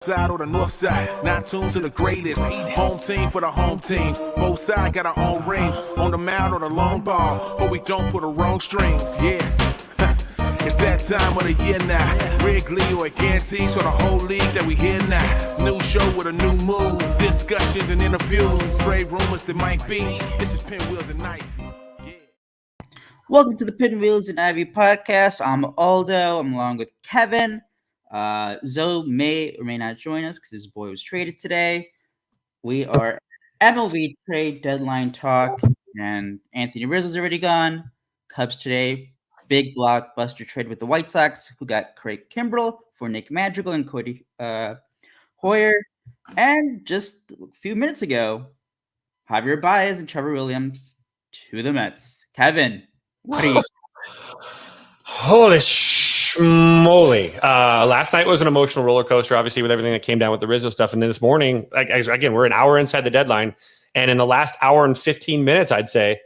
Side or the north side, not tuned to the greatest. Home team for the home teams. Both sides got our own rings. On the mound or the long ball, but we don't put the wrong strings. Yeah, it's that time of the year now. Wrigley or Ganty, so the whole league that we hear now. New show with a new mood. Discussions and interviews. Trade rumors that might be. This is Pinwheels and Ivy. Yeah. Welcome to the Pinwheels and Ivy podcast. I'm Aldo. I'm along with Kevin. Zoe may or may not join us because his boy was traded today. We are MLB Trade Deadline talk, and Anthony Rizzo's already gone. Cubs today, big blockbuster trade with the White Sox, who got Kimbrel for Nick Madrigal and Cody Hoyer. And just a few minutes ago, Javier Baez and Trevor Williams to the Mets. Kevin, what are you? Holy moly. Last night was an emotional roller coaster, obviously, with everything that came down with the Rizzo stuff. And then this morning, again, we're an hour inside the deadline. And in the last hour and 15 minutes, I'd say,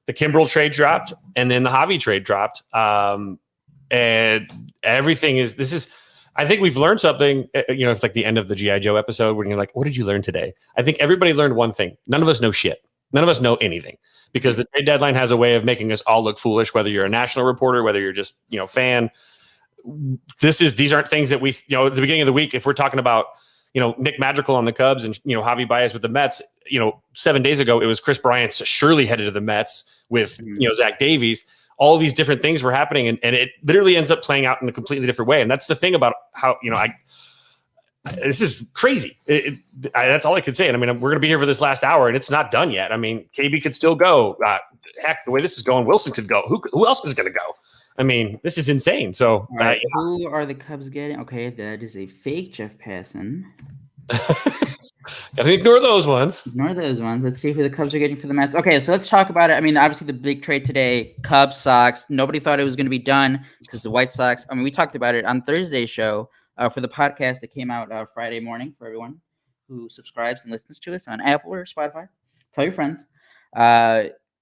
the Kimbrel trade dropped and then the Javi trade dropped. And everything I think we've learned something. It's like the end of the G.I. Joe episode when you're like, what did you learn today? I think everybody learned one thing. None of us know shit. None of us know anything. Because the trade deadline has a way of making us all look foolish, whether you're a national reporter, whether you're just, fan. These aren't things that we, at the beginning of the week, if we're talking about, Nick Madrigal on the Cubs and, Javi Baez with the Mets, 7 days ago, it was Chris Bryant's surely headed to the Mets with, Zach Davies. All these different things were happening and it literally ends up playing out in a completely different way. And that's the thing about how, this is crazy. That's all I can say. And I mean, we're going to be here for this last hour and it's not done yet. I mean, KB could still go. Heck, the way this is going, Wilson could go. Who else is going to go? I mean, this is insane. So right, who are the Cubs getting? Okay, that is a fake Jeff Passan. Gotta ignore those ones. Let's see who the Cubs are getting for the Mets. Okay, so let's talk about it. I mean, obviously the big trade today, Cubs, Sox. Nobody thought it was going to be done because the White Sox. I mean, we talked about it on Thursday's show for the podcast that came out Friday morning for everyone who subscribes and listens to us on Apple or Spotify. Tell your friends.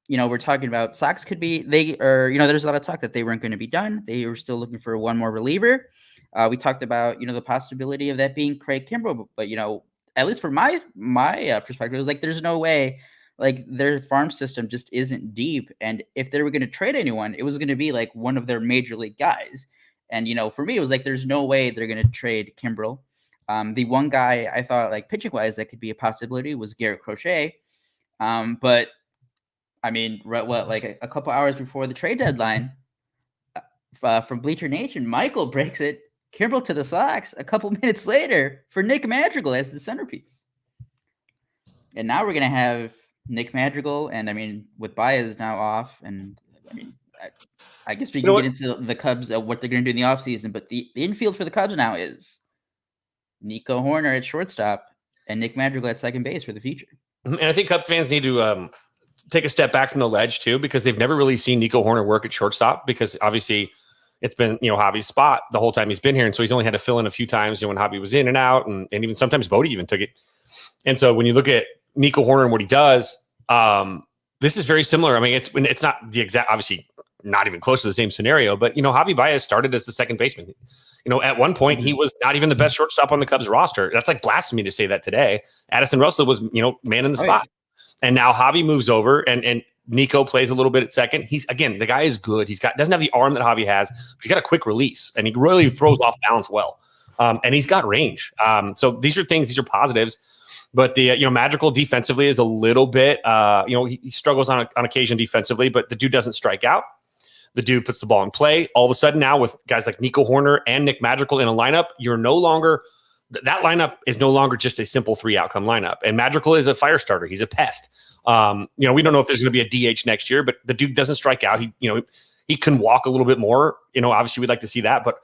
We're talking about Sox could be there's a lot of talk that they weren't going to be done. They were still looking for one more reliever. We talked about the possibility of that being Craig Kimbrel, but at least from my perspective, it was like there's no way, like their farm system just isn't deep, and if they were going to trade anyone, it was going to be like one of their major league guys. And for me, it was like there's no way they're going to trade Kimbrel. The one guy I thought like pitching wise that could be a possibility was Garrett Crochet, but I mean, like a couple hours before the trade deadline, from Bleacher Nation, Michael breaks it. Kimbrel to the Sox a couple minutes later for Nick Madrigal as the centerpiece. And now we're going to have Nick Madrigal, and I mean, with Baez now off, and I mean, I guess we can get into the Cubs, what they're going to do in the offseason, but the infield for the Cubs now is Nico Hoerner at shortstop and Nick Madrigal at second base for the future. And I think Cubs fans need to take a step back from the ledge too, because they've never really seen Nico Hoerner work at shortstop, because obviously it's been, Javi's spot the whole time he's been here. And so he's only had to fill in a few times when Javi was in and out. And even sometimes Bodie even took it. And so when you look at Nico Hoerner and what he does, this is very similar. I mean, it's not the exact, obviously not even close to the same scenario, but, Javi Baez started as the second baseman. At one point he was not even the best shortstop on the Cubs roster. That's like blasphemy to say that today. Addison Russell was, man in the spot. Yeah. And now Javi moves over and Nico plays a little bit at second. The guy is good. Doesn't have the arm that Javi has, but he's got a quick release and he really throws off balance well. And he's got range. So these are positives, but the, Madrigal defensively is a little bit, he struggles on occasion defensively, but the dude doesn't strike out. The dude puts the ball in play. All of a sudden now with guys like Nico Hoerner and Nick Madrigal in a lineup, that lineup is no longer just a simple 3-outcome lineup. And Madrigal is a fire starter. He's a pest. We don't know if there's going to be a DH next year, but the dude doesn't strike out. He can walk a little bit more. Obviously we'd like to see that, but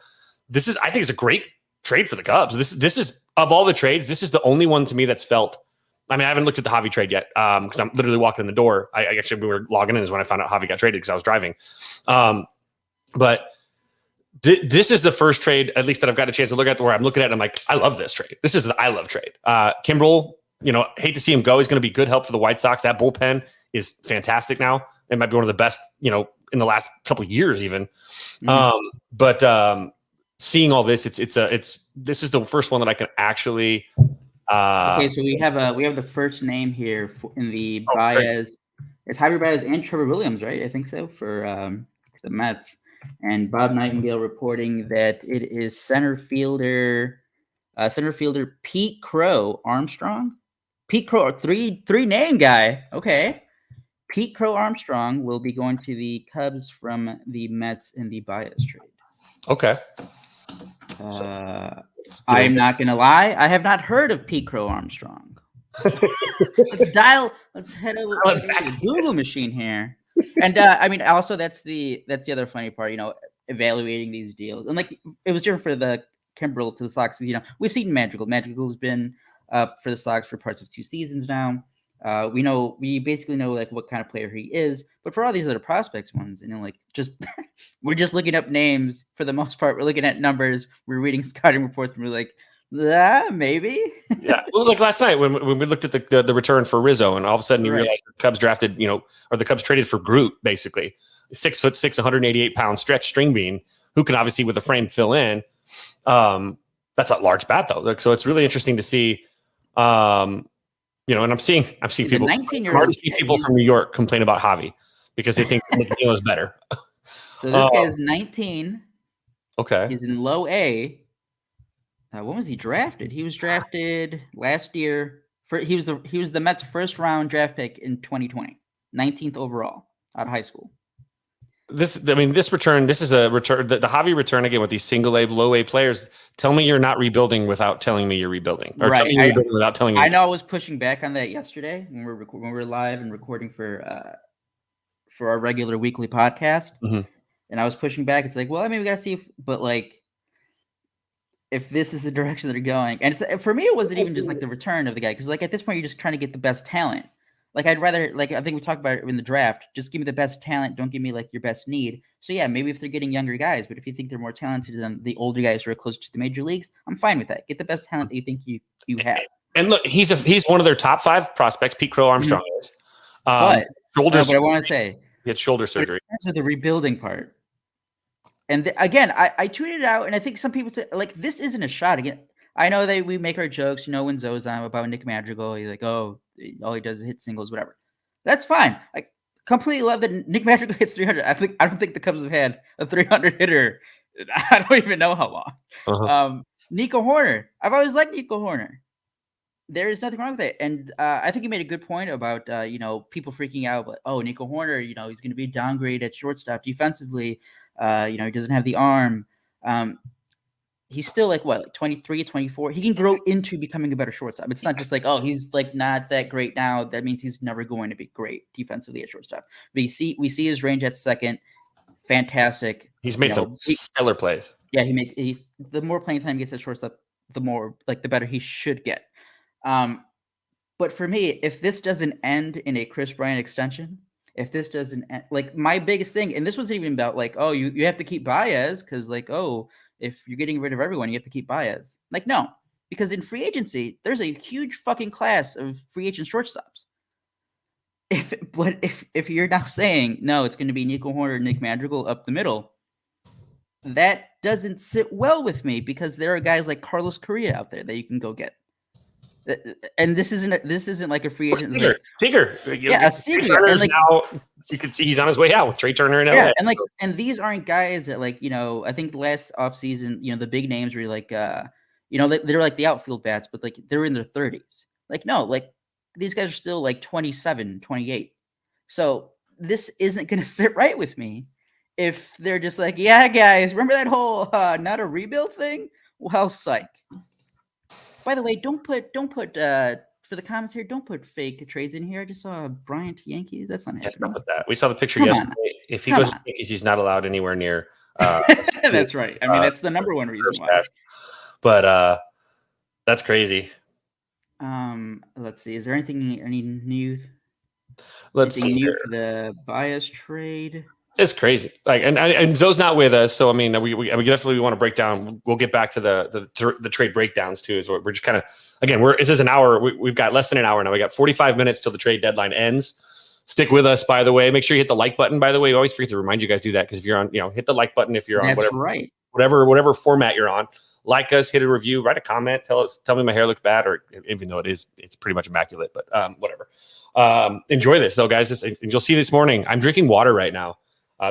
I think it's a great trade for the Cubs. This is of all the trades, this is the only one to me that's felt. I mean, I haven't looked at the Javi trade yet because I'm literally walking in the door. We were logging in is when I found out Javi got traded because I was driving. But this is the first trade, at least that I've got a chance to look at, where I'm looking at it and I'm like, I love this trade. This is an I love trade. Kimbrel, hate to see him go. He's going to be good help for the White Sox. That bullpen is fantastic now. It might be one of the best, in the last couple of years even. But seeing all this, it's this is the first one that I can actually. Okay, so we have the first name here in the Baez. It's Javier Baez and Trevor Williams, right? I think so for the Mets. And Bob Nightingale reporting that it is center fielder Pete Crowe Armstrong. Pete Crowe, three name guy. Okay. Pete Crowe Armstrong will be going to the Cubs from the Mets in the Baez trade. Okay. I'm not gonna lie, I have not heard of Pete Crowe Armstrong. Let's head over to the Google machine here. And I mean, also that's the other funny part, evaluating these deals. And like it was different for the Kimbrel to the Sox. We've seen Madrigal. Madrigal's been for the Sox for parts of 2 seasons now. We basically know like what kind of player he is, but for all these other prospects ones, we're just looking up names for the most part. We're looking at numbers. We're reading scouting reports, and we're like, maybe. Yeah. Well, like last night when we looked at the return for Rizzo, and all of a sudden you realized the Cubs drafted, or the Cubs traded for Groot, basically 6'6", 188-pound stretch string bean, who can obviously with the frame fill in. That's a large bat though. So it's really interesting to see. And I'm seeing people. 19-year-old people from New York complain about Javi because they think McNeil is better. So this guy is 19. Okay, he's in low A. When was he drafted? He was drafted last year. He was the Mets' first round draft pick in 2020, 19th overall out of high school. This is a return. The Javi return again with these single A, low A players. Tell me you're not rebuilding without telling me you're rebuilding, or tell me you're rebuilding without telling me. I know I was pushing back on that yesterday when we're live and recording for our regular weekly podcast, and I was pushing back. It's like, well, I mean, we gotta see, if this is the direction that they're going, and for me, it wasn't even just like the return of the guy, because like at this point, you're just trying to get the best talent. Like I'd rather, I think we talked about it in the draft, just give me the best talent. Don't give me like your best need. So yeah, maybe if they're getting younger guys, but if you think they're more talented than the older guys who are closer to the major leagues, I'm fine with that. Get the best talent that you think you have. And look, he's one of their top 5 prospects. Pete Crowe Armstrong is. But I want to say, he had shoulder surgery. In terms of the rebuilding part, and again, I tweeted out, and I think some people say like this isn't a shot again. I know that we make our jokes, when Zoe's on about Nick Madrigal, he's like, oh, all he does is hit singles, whatever. That's fine. I completely love that Nick Madrigal hits 300. I don't think the Cubs have had a 300 hitter. I don't even know how long. Nico Horner. I've always liked Nico Horner. There is nothing wrong with it. And I think you made a good point about, people freaking out. But, Nico Horner, he's going to be downgraded at shortstop defensively. He doesn't have the arm. He's still like 23, 24. He can grow into becoming a better shortstop. It's not just like, he's like not that great now. That means he's never going to be great defensively at shortstop. But we see his range at second. Fantastic. He's made some stellar plays. Yeah, the more playing time he gets at shortstop, the more the better he should get. But for me, if this doesn't end in a Chris Bryant extension, if this doesn't end, my biggest thing, and this wasn't even about you have to keep Baez because if you're getting rid of everyone, you have to keep Baez. No, because in free agency, there's a huge fucking class of free agent shortstops. If you're now saying, no, it's going to be Nico Horner, Nick Madrigal up the middle, that doesn't sit well with me because there are guys like Carlos Correa out there that you can go get. And this isn't like a free agent. Seager. Yeah, a Seager. Now you can see he's on his way out with Trey Turner in LA. Yeah, and these aren't guys that I think last offseason, the big names were they're like the outfield bats, but they're in their 30s. These guys are still 27, 28. So this isn't going to sit right with me if they're just yeah, guys, remember that whole not a rebuild thing? Well, psych. By the way, don't put for the comments here, don't put fake trades in here. I just saw Bryant to Yankees. That's not happening. Not with that. We saw the picture yesterday. If he goes to Yankees, he's not allowed anywhere near. That's right. I mean, that's the number one reason why. But that's crazy. Let's see. Is there any new? Let's see new for the Baez trade. It's crazy. And Zoe's not with us, so I mean, we definitely want to break down. We'll get back to the trade breakdowns too. Is what we're just kind of this is an hour. We've got less than an hour now. We got 45 minutes till the trade deadline ends. Stick with us, by the way. Make sure you hit the like button. By the way, we always forget to remind you guys do that because if you're on, hit the like button if you're on whatever whatever format you're on. Like us, hit a review, write a comment, tell me my hair looks bad, or even though it's pretty much immaculate, but whatever. Enjoy this though, guys. You'll see this morning. I'm drinking water right now.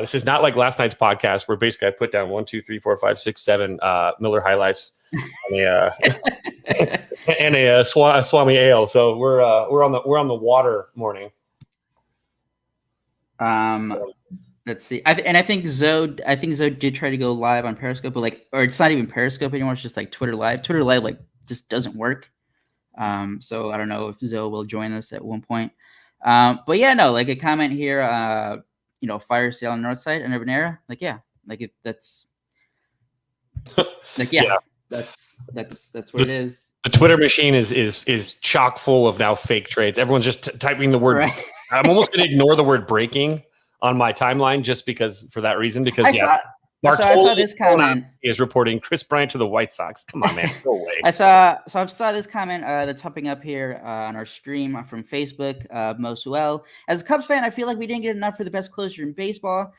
This is not like last night's podcast where basically I put down 1, 2, 3, 4, 5, 6, 7 Miller High Lifes and a Swami Ale. So we're on the water morning. Let's see. I think Zoe did try to go live on Periscope, but or it's not even Periscope anymore. It's just like Twitter Live. Twitter Live just doesn't work. So I don't know if Zoe will join us at one point. But yeah, no, a comment here. Fire sale on the north side and Urban Era. That's that's what it is. The Twitter machine is chock full of now fake trades. Everyone's just typing the word. Right. I'm almost going to ignore the word breaking on my timeline just for that reason. Because I saw this comment is reporting Chris Bryant to the White Sox. Come on, man, no way. I saw this comment that's popping up here on our stream from Facebook. Mosuel, as a Cubs fan, I feel like we didn't get enough for the best closer in baseball.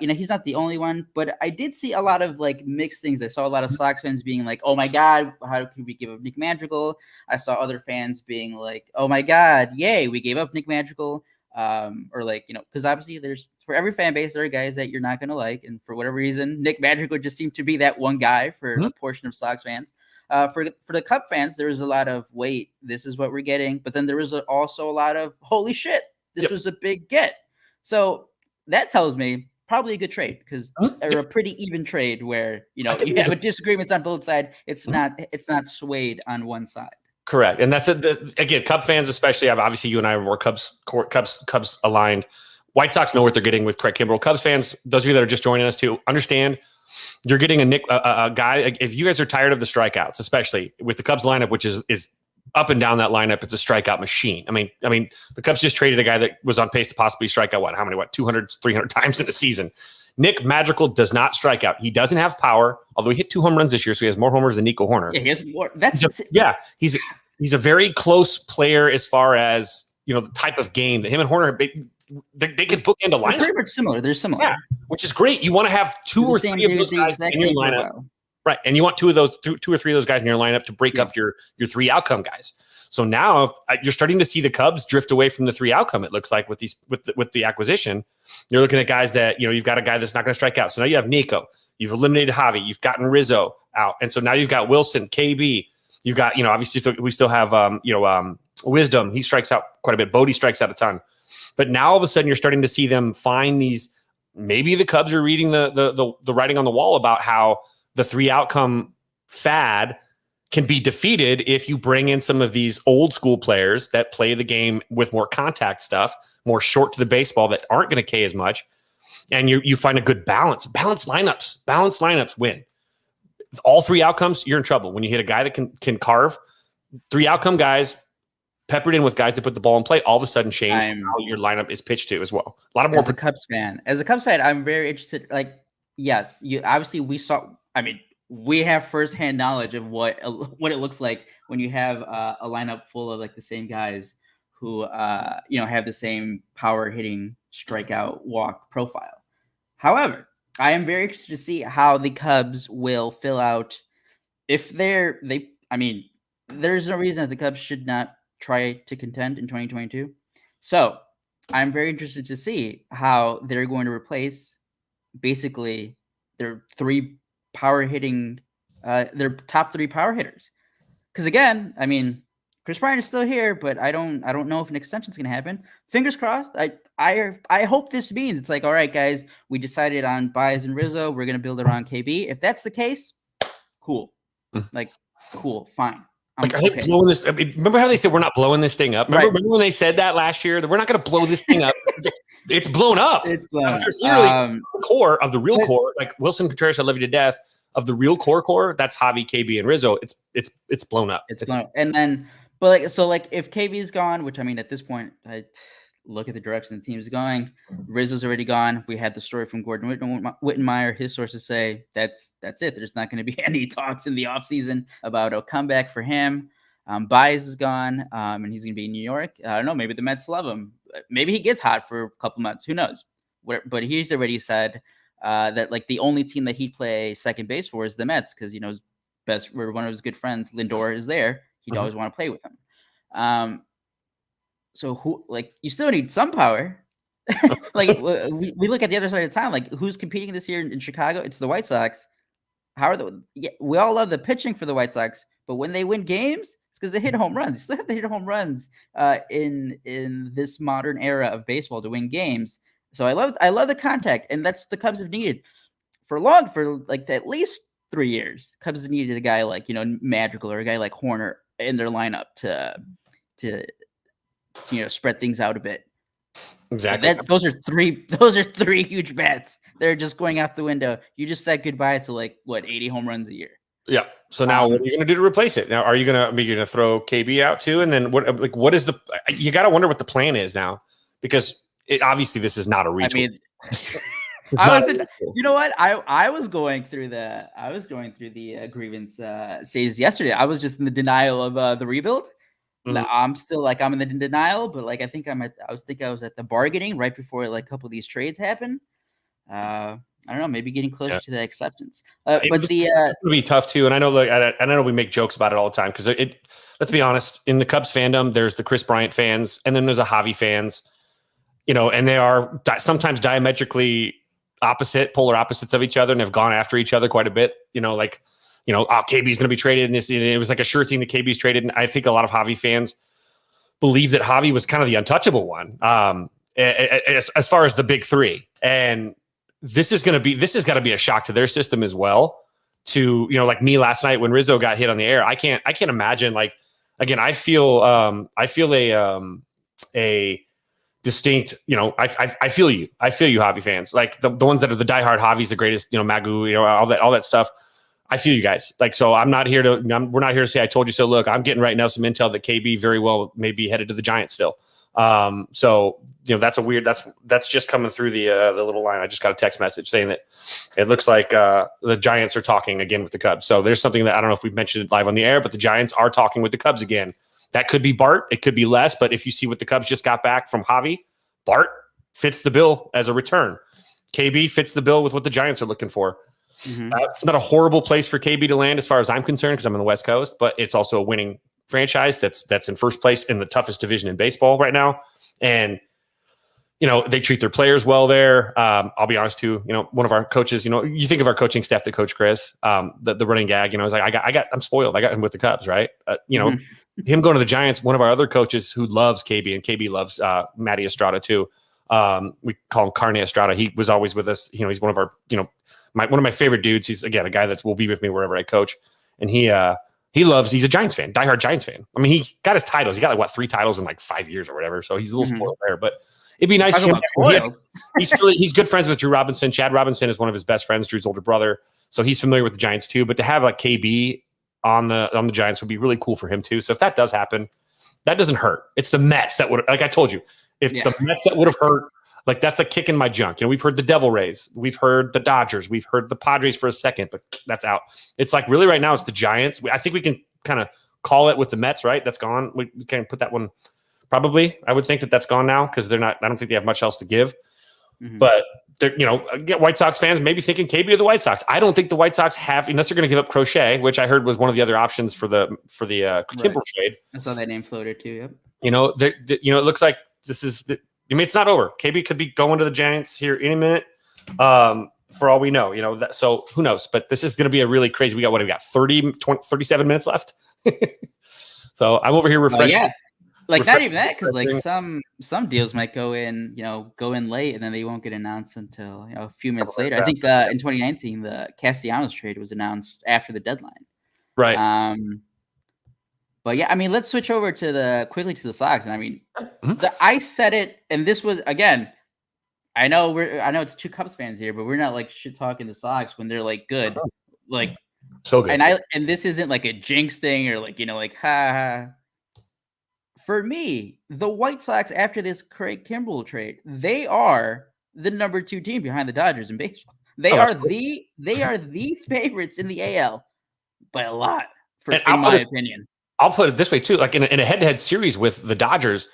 He's not the only one, but I did see a lot of mixed things. I saw a lot of Sox fans being like, "Oh my God, how could we give up Nick Madrigal?" I saw other fans being like, "Oh my God, yay, we gave up Nick Madrigal." Because obviously for every fan base, there are guys that you're not going to like. And for whatever reason, Nick Madrigal just seemed to be that one guy for a portion of Sox fans. For the Cub fans, there was a lot of, wait, this is what we're getting. But then there was also a lot of, holy shit, this was a big get. So that tells me probably a good trade because or a pretty even trade where, you have disagreements on both sides. It's not swayed on one side. Correct. And that's again, Cub fans, especially, obviously you and I are more Cubs aligned. White Sox know what they're getting with Craig Kimbrel. Cubs fans, those of you that are just joining us to understand, you're getting a guy. If you guys are tired of the strikeouts, especially with the Cubs lineup, which is up and down that lineup, it's a strikeout machine. I mean, the Cubs just traded a guy that was on pace to possibly strike out 200, 300 times in a season. Nick Madrigal does not strike out. He doesn't have power, although he hit 2 home runs this year, so he has more homers than Nico Horner. Yeah, he has more. He's a very close player as far as the type of game that him and Horner they could bookend a lineup. They're pretty much similar. They're similar, which is great. You want to have 2 or 3 of those guys in your lineup, right? And you want 2 or 3 of those guys in your lineup to break up your 3 outcome guys. So now you're starting to see the Cubs drift away from the 3 outcome. It looks like with the acquisition, you're looking at guys that you've got a guy that's not going to strike out. So now you have Nico, you've eliminated Javi, you've gotten Rizzo out, and so now you've got Wilson, KB. You've got obviously we still have Wisdom. He strikes out quite a bit. Bodie strikes out a ton. But now all of a sudden you're starting to see them find these. Maybe the Cubs are reading the writing on the wall about how the 3 outcome fad can be defeated if you bring in some of these old school players that play the game with more contact stuff, more short to the baseball that aren't going to K as much, and you find a good balance. Balanced lineups win. All 3 outcomes, you're in trouble. When you hit a guy that can carve, 3 outcome guys peppered in with guys that put the ball in play, all of a sudden change how your lineup is pitched to as well. A lot of more. As a Cubs fan, I'm very interested. Yes, we have firsthand knowledge of what it looks like when you have a lineup full of the same guys who have the same power hitting, strikeout, walk profile. However, I am very interested to see how the Cubs will fill out. If there's no reason that the Cubs should not try to contend in 2022. So I'm very interested to see how they're going to replace basically their 3 power hitting, their top 3 power hitters. Because again, Chris Bryant is still here, but I don't know if an extension is going to happen. Fingers crossed. I hope this means it's all right, guys, we decided on Baez and Rizzo. We're going to build around KB. If that's the case, cool. Cool, fine. Are they blowing this? Remember how they said we're not blowing this thing up? Remember when they said that last year that we're not going to blow this thing up? It's blown up. It's blown up. It's literally the core of the real core. Like Wilson Contreras, I love you to death. Of the real core, that's Javi, KB, and Rizzo. It's blown up. It's blown up. And then, if KB is gone, which at this point, I look at the direction the team is going. Rizzo's already gone. We had the story from Gordon Wittenmeyer. His sources say that's it. There's not going to be any talks in the offseason about a comeback for him. Baez is gone, and he's going to be in New York. I don't know. Maybe the Mets love him. Maybe he gets hot for a couple months. Who knows? But he's already said that the only team that he'd play second base for is the Mets because one of his good friends, Lindor, is there, he'd always want to play with him. So who, like, you still need some power. Like we look at the other side of town, like who's competing this year in Chicago? It's the White Sox. We all love the pitching for the White Sox, but when they win games, it's because they hit home runs. You still have to hit home runs in this modern era of baseball to win games. So I love the contact, and that's the Cubs have needed for like at least 3 years. Cubs have needed a guy like Madrigal or a guy like Horner in their lineup to spread things out a bit. Exactly. Those are three huge bets. They're just going out the window. You just said goodbye to 80 home runs a year. Yeah. So now what are you going to do to replace it? Now, are you going to throw KB out too? And then what is you got to wonder what the plan is now, because obviously this is not a reach. I mean, you know what? I was going through the grievance stage yesterday. I was just in the denial of the rebuild. Mm-hmm. I'm still I'm in the denial, but I think I was at the bargaining right before a couple of these trades happen. I don't know, maybe getting closer to the acceptance. But it's going to be tough too. And I know, I know we make jokes about it all the time because let's be honest, in the Cubs fandom, there's the Chris Bryant fans, and then there's the Javi fans, and they are sometimes diametrically polar opposites of each other, and have gone after each other quite a bit. KB's going to be traded, and it was like a sure thing that KB's traded. And I think a lot of Javi fans believe that Javi was kind of the untouchable one as far as the big three. And this has got to be a shock to their system as well. To like me last night when Rizzo got hit on the air, I can't imagine. Again, I feel a distinct. I feel you, Javi fans, like the ones that are the diehard Javi's the greatest. Magu, all that stuff. I feel you guys. So we're not here to say I told you so. Look, I'm getting right now some intel that KB very well may be headed to the Giants still. That's just coming through the little line. I just got a text message saying that it looks like the Giants are talking again with the Cubs. So there's something that I don't know if we've mentioned it live on the air, but the Giants are talking with the Cubs again. That could be Bart. It could be less, but if you see what the Cubs just got back from Javi, Bart fits the bill as a return. KB fits the bill with what the Giants are looking for. Mm-hmm. It's not a horrible place for KB to land as far as I'm concerned, because I'm on the West Coast, but it's also a winning franchise that's in first place in the toughest division in baseball right now. And, they treat their players well there. I'll be honest too, one of our coaches, you think of our coaching staff, the Coach Chris, the running gag, is like, I'm spoiled. I got him with the Cubs, right? Him going to the Giants, one of our other coaches who loves KB, and KB loves Matty Estrada too. We call him Carne Estrada. He was always with us. He's one of our, one of my favorite dudes. He's again a guy that will be with me wherever I coach, and he's a Giants fan, diehard Giants fan. I mean, he got his titles. He got 3 titles in 5 years or whatever. So he's a little spoiled there, but it'd be nice. He's good friends with Drew Robinson. Chad Robinson is one of his best friends, Drew's older brother. So he's familiar with the Giants too, but to have KB on the Giants would be really cool for him too. So if that does happen, that doesn't hurt. It's the Mets that would, like I told you, the Mets that would have hurt. That's a kick in my junk. We've heard the Devil Rays, we've heard the Dodgers, we've heard the Padres for a second, but that's out. It's really right now it's the Giants. I think we can kind of call it with the Mets, right? That's gone. We can put that one. Probably, I would think that's gone now because they're not. I don't think they have much else to give. Mm-hmm. But they're, get White Sox fans maybe thinking KB or the White Sox. I don't think the White Sox have, unless they're going to give up Crowe, which I heard was one of the other options for the Kimbrel trade. I saw that name floated too. Yep. It looks like this is. It's not over. KB could be going to the Giants here any minute. For all we know, so who knows? But this is going to be a really crazy. We got 37 minutes left. So I'm over here refreshing. Yeah. Not even that, because some deals might go in late, and then they won't get announced until a few minutes later. I think in 2019 the Castellanos trade was announced after the deadline. Right. But yeah, I mean, let's switch over quickly to the Sox. And I mean, I said it, and this was again. I know it's 2 Cubs fans here, but we're not shit talking the Sox when they're good, so good. And this isn't a jinx thing or ha. For me, the White Sox after this Craig Kimbrel trade, they are the number 2 team behind the Dodgers in baseball. They are the favorites in the AL by a lot, in my opinion. I'll put it this way too: in a head-to-head series with the Dodgers,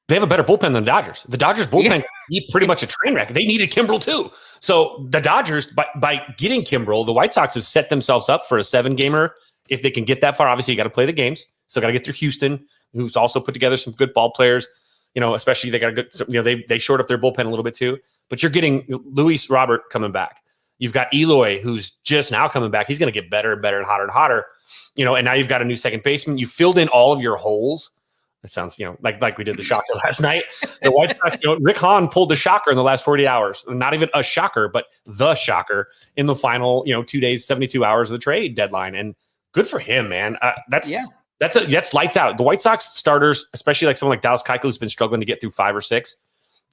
they have a better bullpen than the Dodgers. The Dodgers bullpen is pretty much a train wreck. They needed Kimbrel too. So the Dodgers, by getting Kimbrel, the White Sox have set themselves up for a 7-gamer. If they can get that far, obviously you got to play the games. Still got to get through Houston, who's also put together some good ball players. Especially they got a good. They shored up their bullpen a little bit too. But you're getting Luis Robert coming back. You've got Eloy, who's just now coming back. He's going to get better and better and hotter. And now you've got a new second baseman. You filled in all of your holes. It sounds, like we did the shocker last night. The White Sox, Rick Hahn pulled the shocker in the last 48 hours. Not even a shocker, but the shocker in the final, 2 days, 72 hours of the trade deadline. And good for him, man. That's lights out. The White Sox starters, especially like someone like Dallas Keuchel, who's been struggling to get through 5 or 6.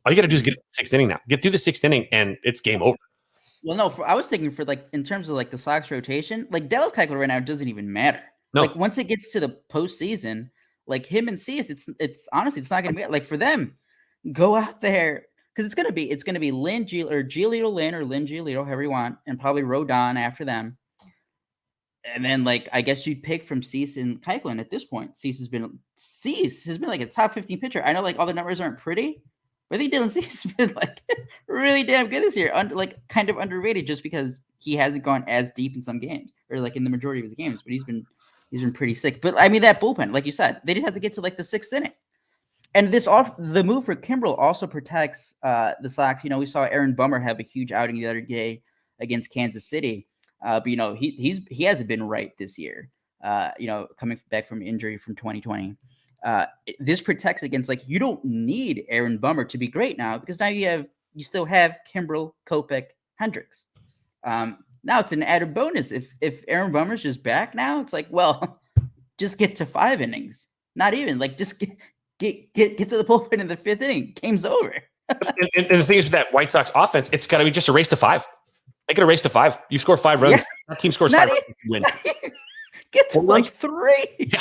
All you got to do is get to the 6th inning now. Get through the 6th inning, and it's game over. Well, no, I was thinking for in terms of like the Sox rotation, like Dallas Keuchel right now doesn't even matter. No. Like once it gets to the postseason, like him and Cease, it's honestly it's not going to be like for them. Go out there because it's going to be Lynn Giolito Lynn or Lynn Giolito, however you want, and probably Rodon after them. And then like I guess you'd pick from Cease and Keuchel at this point. Cease has been like a top 15 pitcher. I know like all the numbers aren't pretty. But I think Dylan Cease has been like really damn good this year, kind of underrated just because he hasn't gone as deep in some games or like in the majority of his games. But he's been pretty sick. But I mean that bullpen, like you said, they just have to get to like the 6th inning. And the move for Kimbrel also protects the Sox. We saw Aaron Bummer have a huge outing the other day against Kansas City. But he hasn't been right this year. Coming back from injury from 2020. This protects against like you don't need Aaron Bummer to be great now because now you still have Kimbrel, Kopech, Hendricks. Now it's an added bonus if Aaron Bummer's just back now. It's like just get to 5 innings, not even like just get to the bullpen in the 5th inning. Game's over. and the thing is with that White Sox offense, it's got to be just a race to 5. They get a race to 5. You score 5 runs. Yeah. That team scores 5 runs. You win. Get to like 3. Yeah.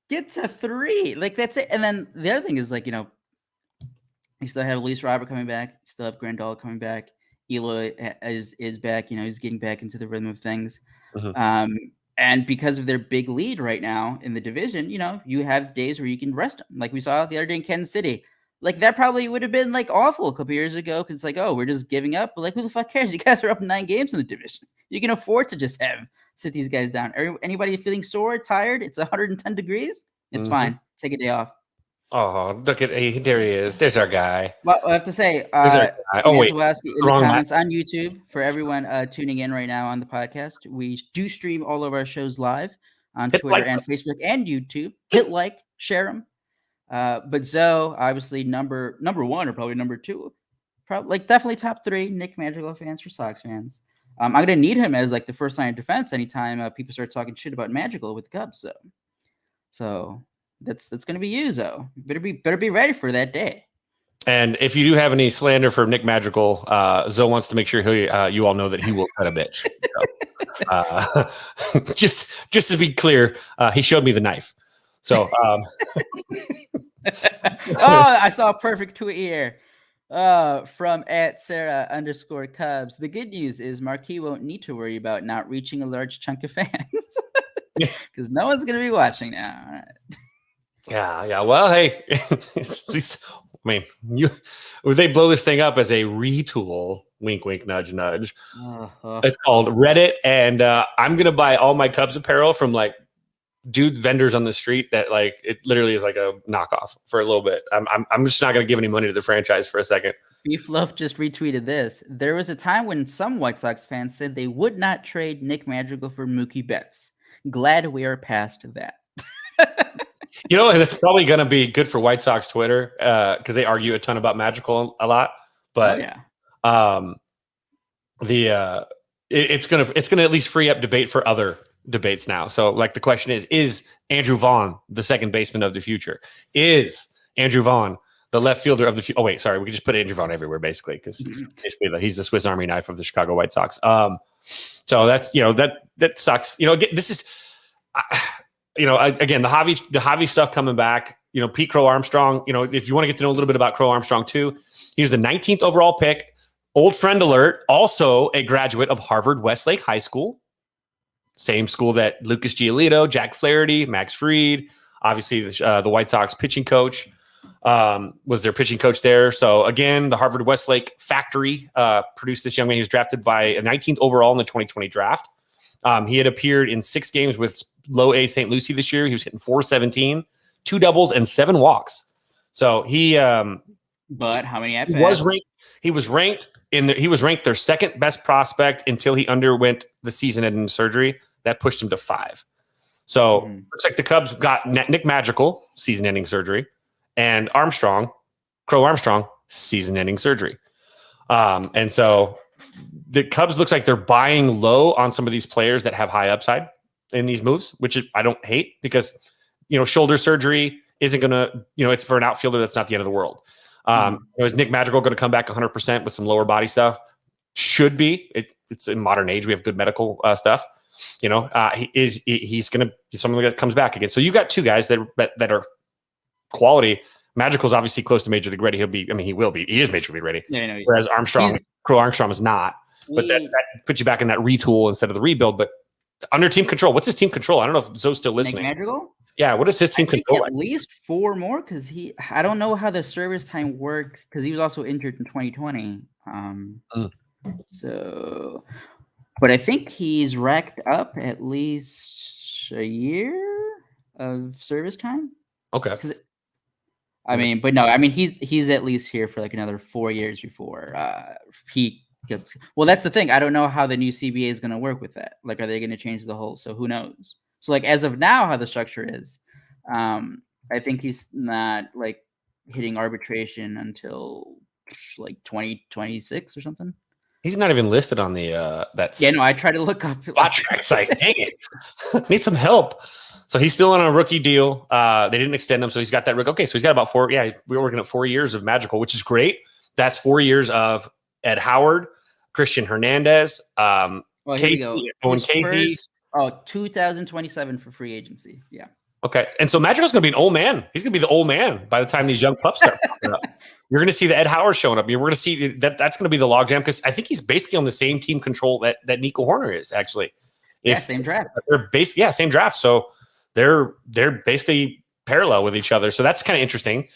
Get to 3. Like, that's it. And then the other thing is, like, you still have Luis Robert coming back. You still have Grandal coming back. Eloy is back. He's getting back into the rhythm of things. Mm-hmm. And because of their big lead right now in the division, you have days where you can rest them. Like we saw the other day in Kansas City. Like, that probably would have been, like, awful a couple years ago because it's like, oh, we're just giving up. But, like, who the fuck cares? You guys are up 9 games in the division. You can afford to just sit these guys down. Anybody feeling sore, tired? It's 110 degrees. It's fine. Take a day off. Oh, look at there he is. There's our guy. Well, I have to say, oh wait, in the comments on YouTube for everyone tuning in right now on the podcast. We do stream all of our shows live on Twitter and Facebook and YouTube. Hit like, share them. But Zoe, obviously number 1 or probably number 2, probably like definitely top 3 Nick Madrigal fans for Sox fans. I'm gonna need him as like the first line of defense anytime people start talking shit about Madrigal with the Cubs. So that's gonna be you, Zoe. Better be ready for that day. And if you do have any slander for Nick Madrigal, Zoe wants to make sure you all know that he will cut a bitch. So, just to be clear, he showed me the knife. So, I saw a perfect tweet here from @Sarah_Cubs. The good news is Marquee won't need to worry about not reaching a large chunk of fans because no one's going to be watching now. All right. Yeah. Well, hey, at least, they blow this thing up as a retool. Wink, wink, nudge, nudge. It's called Reddit, and I'm going to buy all my Cubs apparel from like vendors on the street that like it literally is like a knockoff for a little bit. I'm just not going to give any money to the franchise for a second. Beef Love just retweeted this. There was a time when some White Sox fans said they would not trade Nick Madrigal for Mookie Betts. Glad we are past that. That's probably going to be good for White Sox Twitter because they argue a ton about Madrigal a lot. But it's gonna at least free up debate for other debates now. So like the question is Andrew Vaughn the second baseman of the future? Is Andrew Vaughn the left fielder of the future? Oh wait, sorry, we can just put Andrew Vaughn everywhere basically because he's the Swiss Army knife of the Chicago White Sox. So that's that sucks. This is again the Javi stuff coming back. Pete Crowe Armstrong. If you want to get to know a little bit about Crowe Armstrong too, he was the 19th overall pick. Old friend alert. Also a graduate of Harvard Westlake High School. Same school that Lucas Giolito, Jack Flaherty, Max Fried, obviously the White Sox pitching coach. was their pitching coach there. So again, the Harvard Westlake factory produced this young man. He was drafted by a 19th overall in the 2020 draft. He had appeared in 6 games with low A St. Lucie this year. He was hitting .417, 2 doubles and 7 walks. So he but how many at-bats? He was ranked their second best prospect until he underwent the season-ending surgery that pushed him to 5. So looks like the Cubs got Nick Madrigal season-ending surgery and Crowe Armstrong season-ending surgery. And so the Cubs looks like they're buying low on some of these players that have high upside in these moves, which I don't hate because shoulder surgery isn't going to it's for an outfielder. That's not the end of the world. Is Nick Madrigal going to come back 100% with some lower body stuff? Should be. It's in modern age. We have good medical stuff. He's going to be someone that comes back again. So you got 2 guys that are quality. Madrigal's obviously close to major league ready. He will be. He is major league ready. Yeah, whereas Crowe Armstrong is not. But that puts you back in that retool instead of the rebuild. But under team control, what's his team control? I don't know if Zoe's still listening. Nick Madrigal? Yeah, what is his team control? At least 4 more because I don't know how the service time worked because he was also injured in 2020. So, but I think he's racked up at least a year of service time. Okay. He's at least here for like another 4 years before he gets. Well, that's the thing. I don't know how the new CBA is going to work with that. Like, are they going to change the whole? So who knows? So like as of now, how the structure is, I think he's not like hitting arbitration until like 2026 or something. He's not even listed on the that's. Yeah, no, I tried to look up track site. Dang it, need some help. So he's still on a rookie deal. They didn't extend him, so he's got that rookie. Okay, so he's got about 4. Yeah, we were working at 4 years of Madrigal, which is great. That's 4 years of Ed Howard, Christian Hernandez, Casey, Owen Casey. 2027 for free agency. Yeah. Okay. And so Madrigal's going to be an old man. He's going to be the old man by the time these young pups start popping up. You're going to see the Ed Howard showing up. We're going to see that's going to be the logjam because I think he's basically on the same team control that Nico Horner is actually. Same draft. Same draft. So they're basically parallel with each other. So that's kind of interesting.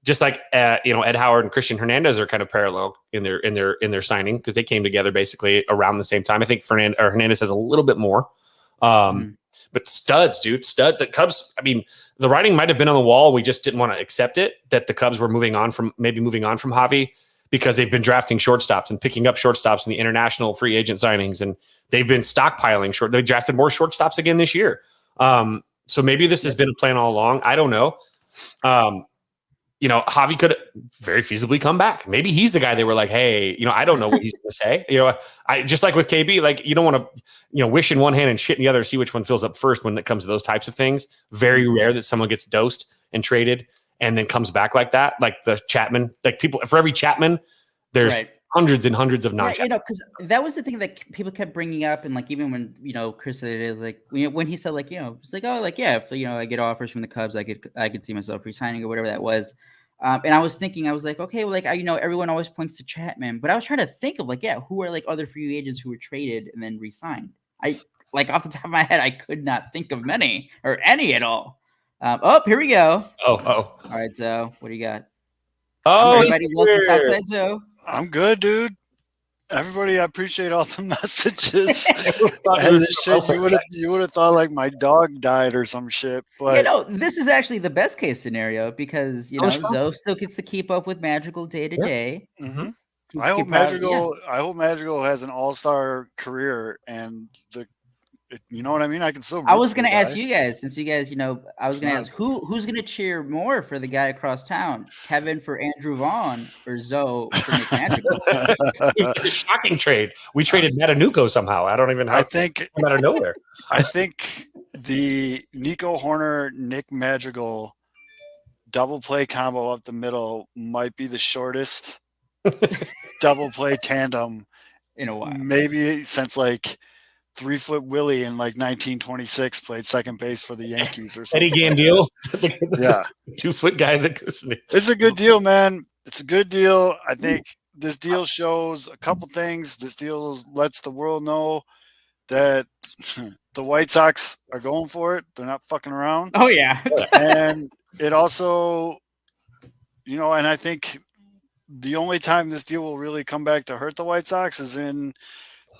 Just like Ed Howard and Christian Hernandez are kind of parallel in their signing because they came together basically around the same time. I think Hernandez has a little bit more. But studs, dude, the Cubs. I mean, the writing might have been on the wall. We just didn't want to accept it that the Cubs were moving on from Javi because they've been drafting shortstops and picking up shortstops in the international free agent signings, and they've been stockpiling They drafted more shortstops again this year. So maybe this has been a plan all along. I don't know. Javi could very feasibly come back. Maybe he's the guy they were like, hey, I don't know what he's going to say. I just like with KB, like you don't want to, wish in one hand and shit in the other, see which one fills up first when it comes to those types of things. Very rare that someone gets dosed and traded and then comes back like that. Like the Chapman, like people for every Chapman, there's hundreds and hundreds of non-Chapman. Because that was the thing that people kept bringing up. And like, even when, Chris said it, like, when he said like, it's like, oh, like, yeah, if, I get offers from the Cubs, I could see myself resigning or whatever that was. And I was thinking, I was like, okay, well, like, everyone always points to Chapman, but I was trying to think of like, who are like other free agents who were traded and then re-signed? I like off the top of my head, I could not think of many or any at all. Here we go. All right. So what do you got? Everybody, welcome Southside Joe. I'm good, dude. Everybody, I appreciate all the messages. And this shit, you would have thought like my dog died or some shit. But this is actually the best case scenario because Zoe still gets to keep up with Madrigal day to day. I hope Madrigal has an all-star career and you know what I mean? I can still. I was going to ask you guys, since you guys, I was going to ask who's going to cheer more for the guy across town, Kevin for Andrew Vaughn or Zoe for Nick Madrigal? It's a shocking trade. We traded Matanuco somehow. I don't even. I think out of nowhere. I think the Nico Horner Nick Madrigal double play combo up the middle might be the shortest double play tandem in a while. Maybe since like 3-foot Willie in like 1926 played second base for the Yankees or something. Eddie Gandil. Yeah. 2-foot guy that goes. It's a good deal, man. It's a good deal. I think this deal shows a couple things. This deal lets the world know that the White Sox are going for it. They're not fucking around. Oh, yeah. And it also and I think the only time this deal will really come back to hurt the White Sox is in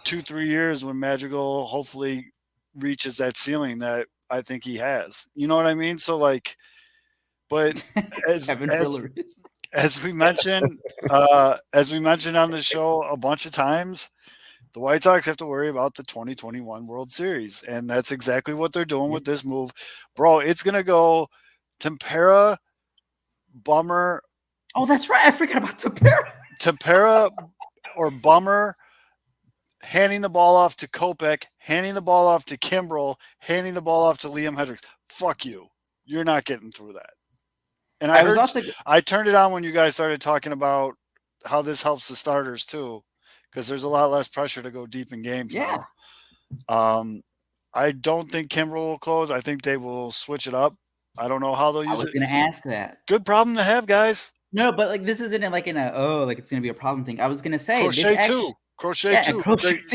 2-3 years when Madrigal hopefully reaches that ceiling that I think he has. You know what I mean? So but as we mentioned on the show a bunch of times, the White Sox have to worry about the 2021 World Series, and that's exactly what they're doing with this move. Bro, it's going to go Tempera, Bummer. Oh, that's right. I forgot about Tempera. Tempera or Bummer handing the ball off to Kopech, handing the ball off to Kimbrel, handing the ball off to Liam Hendricks. Fuck you. You're not getting through that. And I turned it on when you guys started talking about how this helps the starters too, because there's a lot less pressure to go deep in games now. I don't think Kimbrel will close. I think they will switch it up. I don't know how they'll use it. I was going to ask that. Good problem to have, guys. No, but this isn't it's going to be a problem thing. I was going to say Crochet too.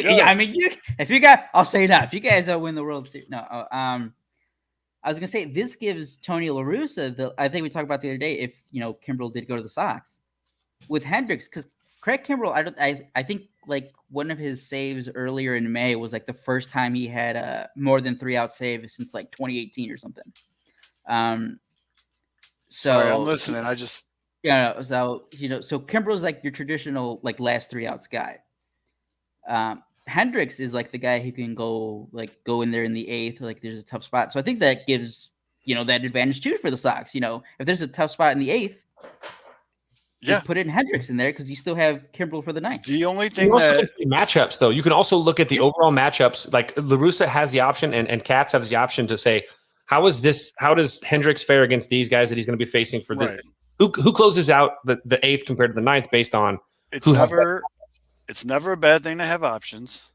Yeah. I mean, if you guys, I'll say that. If you guys don't win the World Series, no. I was going to say this gives Tony La Russa I think we talked about the other day. If Kimbrel did go to the Sox with Hendricks, because Craig Kimbrel, I think one of his saves earlier in May was the first time he had more than 3-out save since 2018 or something. Sorry, I'm listening. I just so Kimbrel's your traditional last 3-outs guy. Hendricks is the guy who can go in there in the 8th. There's a tough spot, so I think that gives that advantage too for the Sox. If there's a tough spot in the 8th, just put it in Hendricks in there because you still have Kimbrel for the 9th. The only thing matchups though, you can also look at the overall matchups. La Russa has the option, and Katz has the option to say, how does Hendricks fare against these guys that he's going to be facing for this? Right. Who closes out the 8th compared to the 9th based on It's never a bad thing to have options.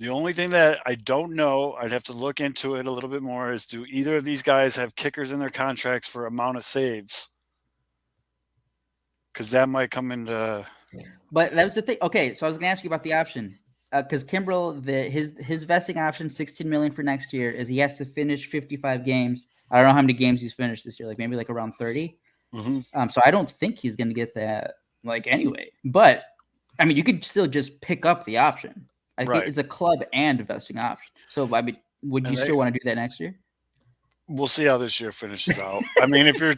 The only thing that I don't know, I'd have to look into it a little bit more, is do either of these guys have kickers in their contracts for amount of saves? Because that might come into. But that was the thing. Okay, so I was going to ask you about the option. Because Kimbrel, his vesting option, $16 million for next year, is he has to finish 55 games. I don't know how many games he's finished this year, maybe around 30. Mm-hmm. So I don't think he's going to get that anyway. But I mean, you could still just pick up the option. I think it's a club and vesting option. So I mean, would you still want to do that next year? We'll see how this year finishes out. I mean, if you're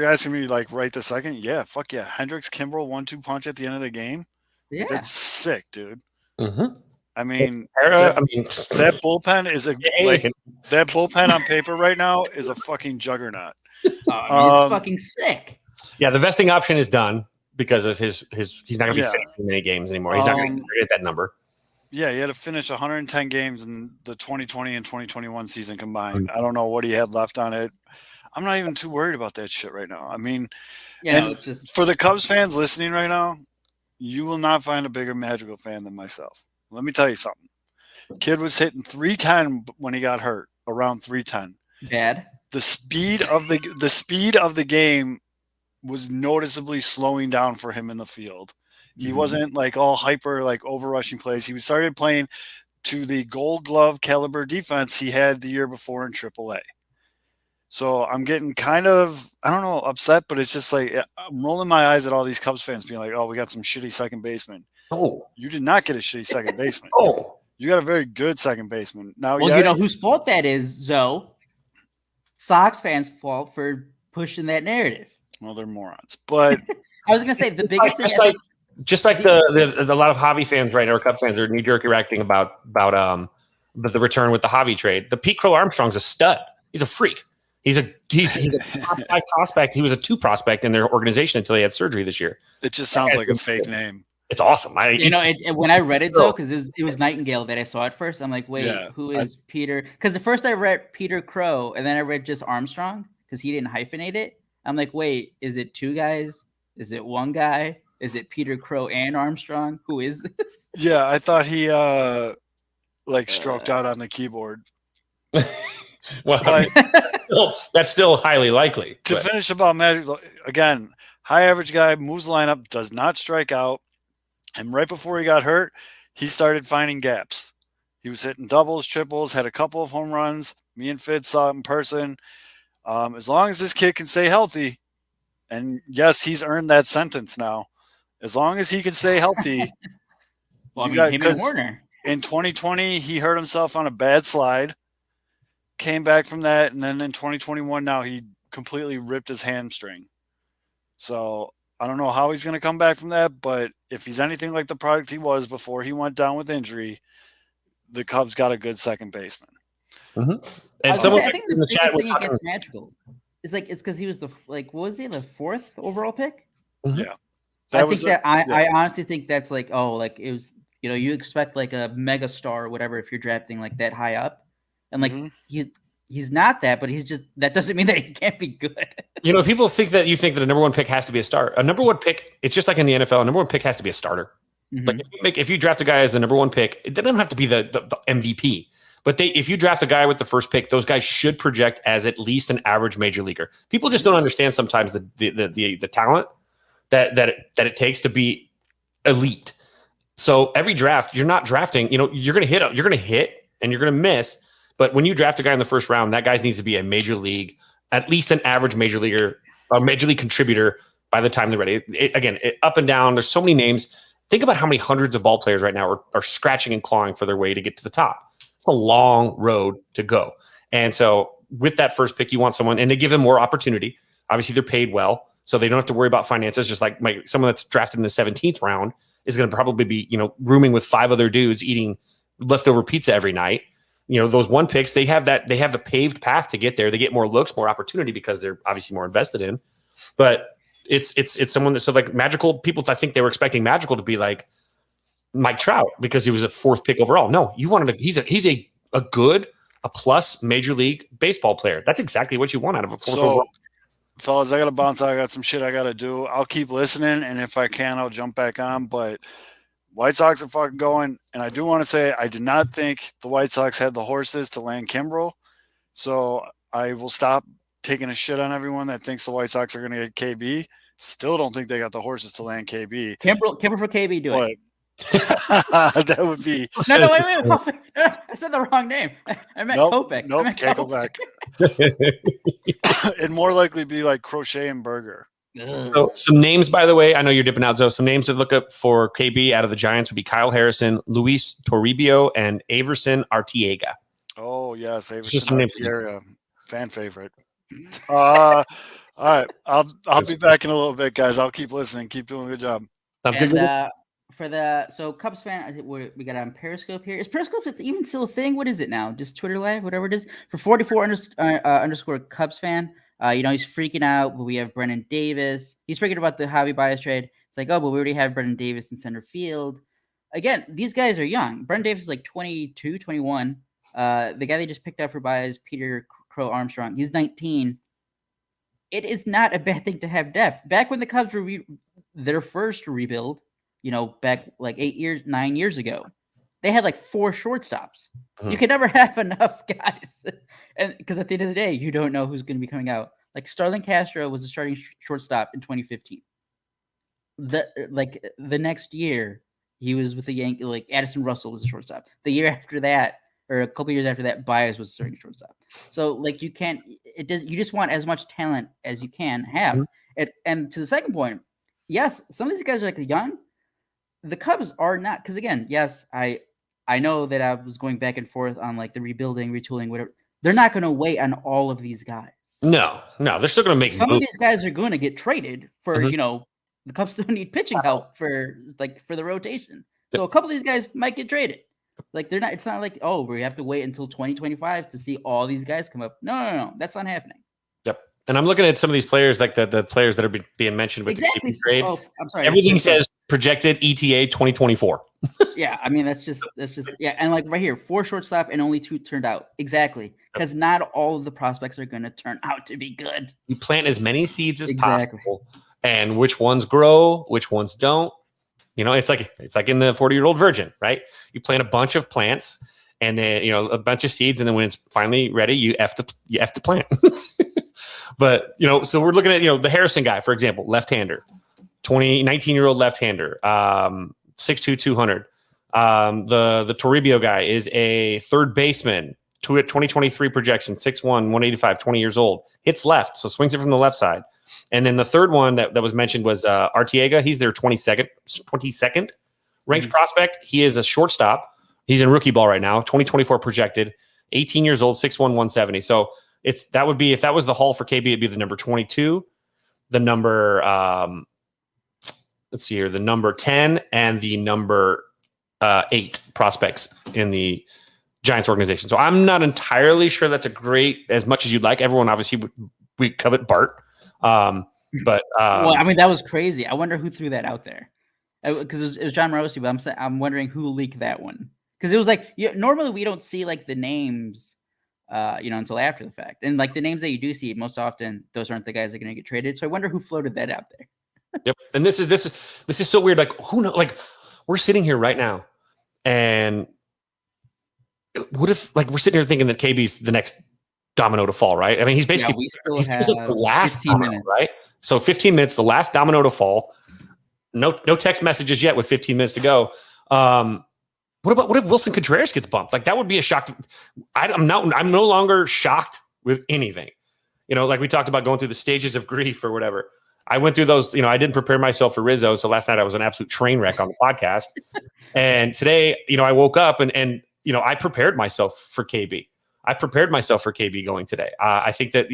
asking me right this second, yeah, fuck yeah, Hendricks, Kimbrel, 1-2 punch at the end of the game. Yeah, that's sick, dude. Mm-hmm. I mean, that bullpen is that bullpen on paper right now is a fucking juggernaut. It's fucking sick. Yeah, the vesting option is done because of his he's not going to be facing many games anymore. He's not going to get that number. Yeah, he had to finish 110 games in the 2020 and 2021 season combined. I don't know what he had left on it. I'm not even too worried about that shit right now. I mean, it's just for the Cubs fans listening right now, you will not find a bigger Madrigal fan than myself. Let me tell you something. Kid was hitting 310 when he got hurt, around 310. Bad. The speed of the game was noticeably slowing down for him in the field. He wasn't all hyper, over rushing plays. He started playing to the Gold Glove caliber defense he had the year before in AAA. So I'm getting kind of, I don't know, upset, but it's just I'm rolling my eyes at all these Cubs fans being oh, we got some shitty second baseman. Oh, you did not get a shitty second baseman. Oh, you got a very good second baseman. Now, you know whose fault that is, Zoe? Sox fans' fault for pushing that narrative. Well, they're morons. But I was going to say the biggest thing. Just like the a lot of Javi fans right now, or Cubs fans are knee-jerk reacting about the return with the Javi trade. The Pete Crowe Armstrong's a stud. He's a freak. He's a top 5 prospect. He was a 2 prospect in their organization until he had surgery this year. It just sounds like a fake name. It's awesome. When I read it though, because it was Nightingale that I saw at first. I'm like, wait, who is Peter? Because at first I read Peter Crowe, and then I read just Armstrong because he didn't hyphenate it. I'm like, wait, is it 2 guys? Is it 1 guy? Is it Peter Crowe and Armstrong? Who is this? Yeah, I thought he stroked out on the keyboard. Well, that's still highly likely. To finish about Madrigal, again, high average guy, moves the lineup, does not strike out. And right before he got hurt, he started finding gaps. He was hitting doubles, triples, had a couple of home runs. Me and Fid saw it in person. As long as this kid can stay healthy, And yes, he's earned that sentence now. As long as he can stay healthy. Well, I mean, him and Warner. In 2020, he hurt himself on a bad slide, came back from that, and then in 2021, now he completely ripped his hamstring. So I don't know how he's going to come back from that, but if he's anything like the product he was before he went down with injury, the Cubs got a good second baseman. Mm-hmm. And I think the biggest thing against Madrigal is it's because he was what was he, the 4th overall pick? Mm-hmm. Yeah. I honestly think that's it was, you expect a mega star or whatever if you're drafting that high up. And he's not that, but that doesn't mean that he can't be good. People think that a number one pick has to be a star. A number one pick, it's just like in the NFL, a number one pick has to be a starter. Mm-hmm. If you draft a guy as the number one pick, it doesn't have to be the MVP. But if you draft a guy with the first pick, those guys should project as at least an average major leaguer. People just don't understand sometimes the talent that it takes to be elite. So every draft, you're not drafting. You're going to hit, and you're going to miss. But when you draft a guy in the first round, that guy needs to be a major league, at least an average major leaguer, a major league contributor by the time they're ready. Up and down. There's so many names. Think about how many hundreds of ball players right now are scratching and clawing for their way to get to the top. It's a long road to go. And so with that first pick, you want someone, and they give them more opportunity. Obviously, they're paid well, so they don't have to worry about finances. Just like someone that's drafted in the 17th round is going to probably be, rooming with 5 other dudes eating leftover pizza every night. Those one picks, they have the paved path to get there. They get more looks, more opportunity because they're obviously more invested in. But it's someone that Madrigal, people, I think they were expecting Madrigal to be like Mike Trout because he was a 4th pick overall. No, you wanted he's a good, a plus major league baseball player. That's exactly what you want out of a 4th overall. Fellas, I got to bounce out. I got some shit I got to do. I'll keep listening, and if I can, I'll jump back on. But White Sox are fucking going, and I do want to say I did not think the White Sox had the horses to land Kimbrel, so I will stop taking a shit on everyone that thinks the White Sox are going to get KB. Still don't think they got the horses to land KB. Kimbrel for KB, do it. That would be no. Wait. I said the wrong name. I meant Kopech. Nope, can't go back. It'd more likely be like Crochet and Burger. So some names, by the way, I know you're dipping out, Zoe. Some names to look up for KB out of the Giants would be Kyle Harrison, Luis Toribio, and Averson Arteaga. Oh yes, Averson Arteaga, fan favorite. All right, I'll be back in a little bit, guys. I'll keep listening. Keep doing a good job. So Cubs fan, I think we got on Periscope here. Is Periscope even still a thing? What is it now? Just Twitter Live, whatever it is. So 44 underscore Cubs fan. He's freaking out, but we have Brennan Davis. He's freaking about the Javi Baez trade. It's but we already have Brennan Davis in center field. Again, these guys are young. Brennan Davis is 22, 21. The guy they just picked up for Baez, Peter Crowe Armstrong, he's 19. It is not a bad thing to have depth. Back when the Cubs were their first rebuild, back 9 years ago, they had 4 shortstops. Mm-hmm. You can never have enough guys. And because at the end of the day, you don't know who's going to be coming out. Starlin Castro was a starting shortstop in 2015. The next year, he was with the Yankees. Addison Russell was a shortstop. The year after that, or a couple years after that, Baez was starting shortstop. So you can't. You just want as much talent as you can have. Mm-hmm. And to the second point, yes, some of these guys are young. The Cubs are not, because again, yes, I know that I was going back and forth on the rebuilding, retooling, whatever. They're not going to wait on all of these guys. No, they're still going to make some of these guys are going to get traded for. Mm-hmm. The Cubs still need pitching help for the rotation. So a couple of these guys might get traded. They're not. It's not we have to wait until 2025 to see all these guys come up. No, that's not happening. Yep. And I'm looking at some of these players, the players that are being mentioned with the KP trade. Oh, I'm sorry. Everything says projected ETA 2024. Yeah, I mean that's just yeah, and right here, 4 shortstop and only 2 turned out. Exactly. Because not all of the prospects are going to turn out to be good. You plant as many seeds as possible, and which ones grow, which ones don't. It's like in the 40-year-old virgin, right? You plant a bunch of plants and then a bunch of seeds, and then when it's finally ready, you have to plant. But so we're looking at the Harrison guy, for example, left-hander, 19-year-old left-hander, 6'2", 200. The Toribio guy is a third baseman, 2023 projection, 6'1", 185, 20 years old. Hits left, so swings it from the left side. And then the third one that was mentioned was Arteaga. He's their 22nd ranked prospect. He is a shortstop. He's in rookie ball right now, 2024 projected, 18 years old, 6'1", 170. So that would be, if that was the haul for KB, it'd be the number 22, the number, let's see here, the number 10 and the number 8 prospects in the Giants organization. So I'm not entirely sure that's a great, as much as you'd like. Everyone obviously we covet Bart. Well, I mean, that was crazy. I wonder who threw that out there, because it was John Morosi, but I'm wondering who leaked that one, because it was like, normally we don't see like the names until after the fact, and like the names that you do see most often, those aren't the guys that are going to get traded. So I wonder who floated that out there. Yep. And this is so weird. Like, who knows? Like, we're sitting here right now, and what if, like, we're sitting here thinking that KB's the next domino to fall, right? I mean, he's basically we still he's have like the last 15 domino, minutes, right? So 15 minutes, the last domino to fall. No text messages yet with 15 minutes to go. What if Wilson Contreras gets bumped? Like, that would be a shock. I'm no longer shocked with anything. Like we talked about going through the stages of grief or whatever. I went through those, I didn't prepare myself for Rizzo. So last night I was an absolute train wreck on the podcast. And today, I woke up and I prepared myself for KB. I prepared myself for KB going today. I think that,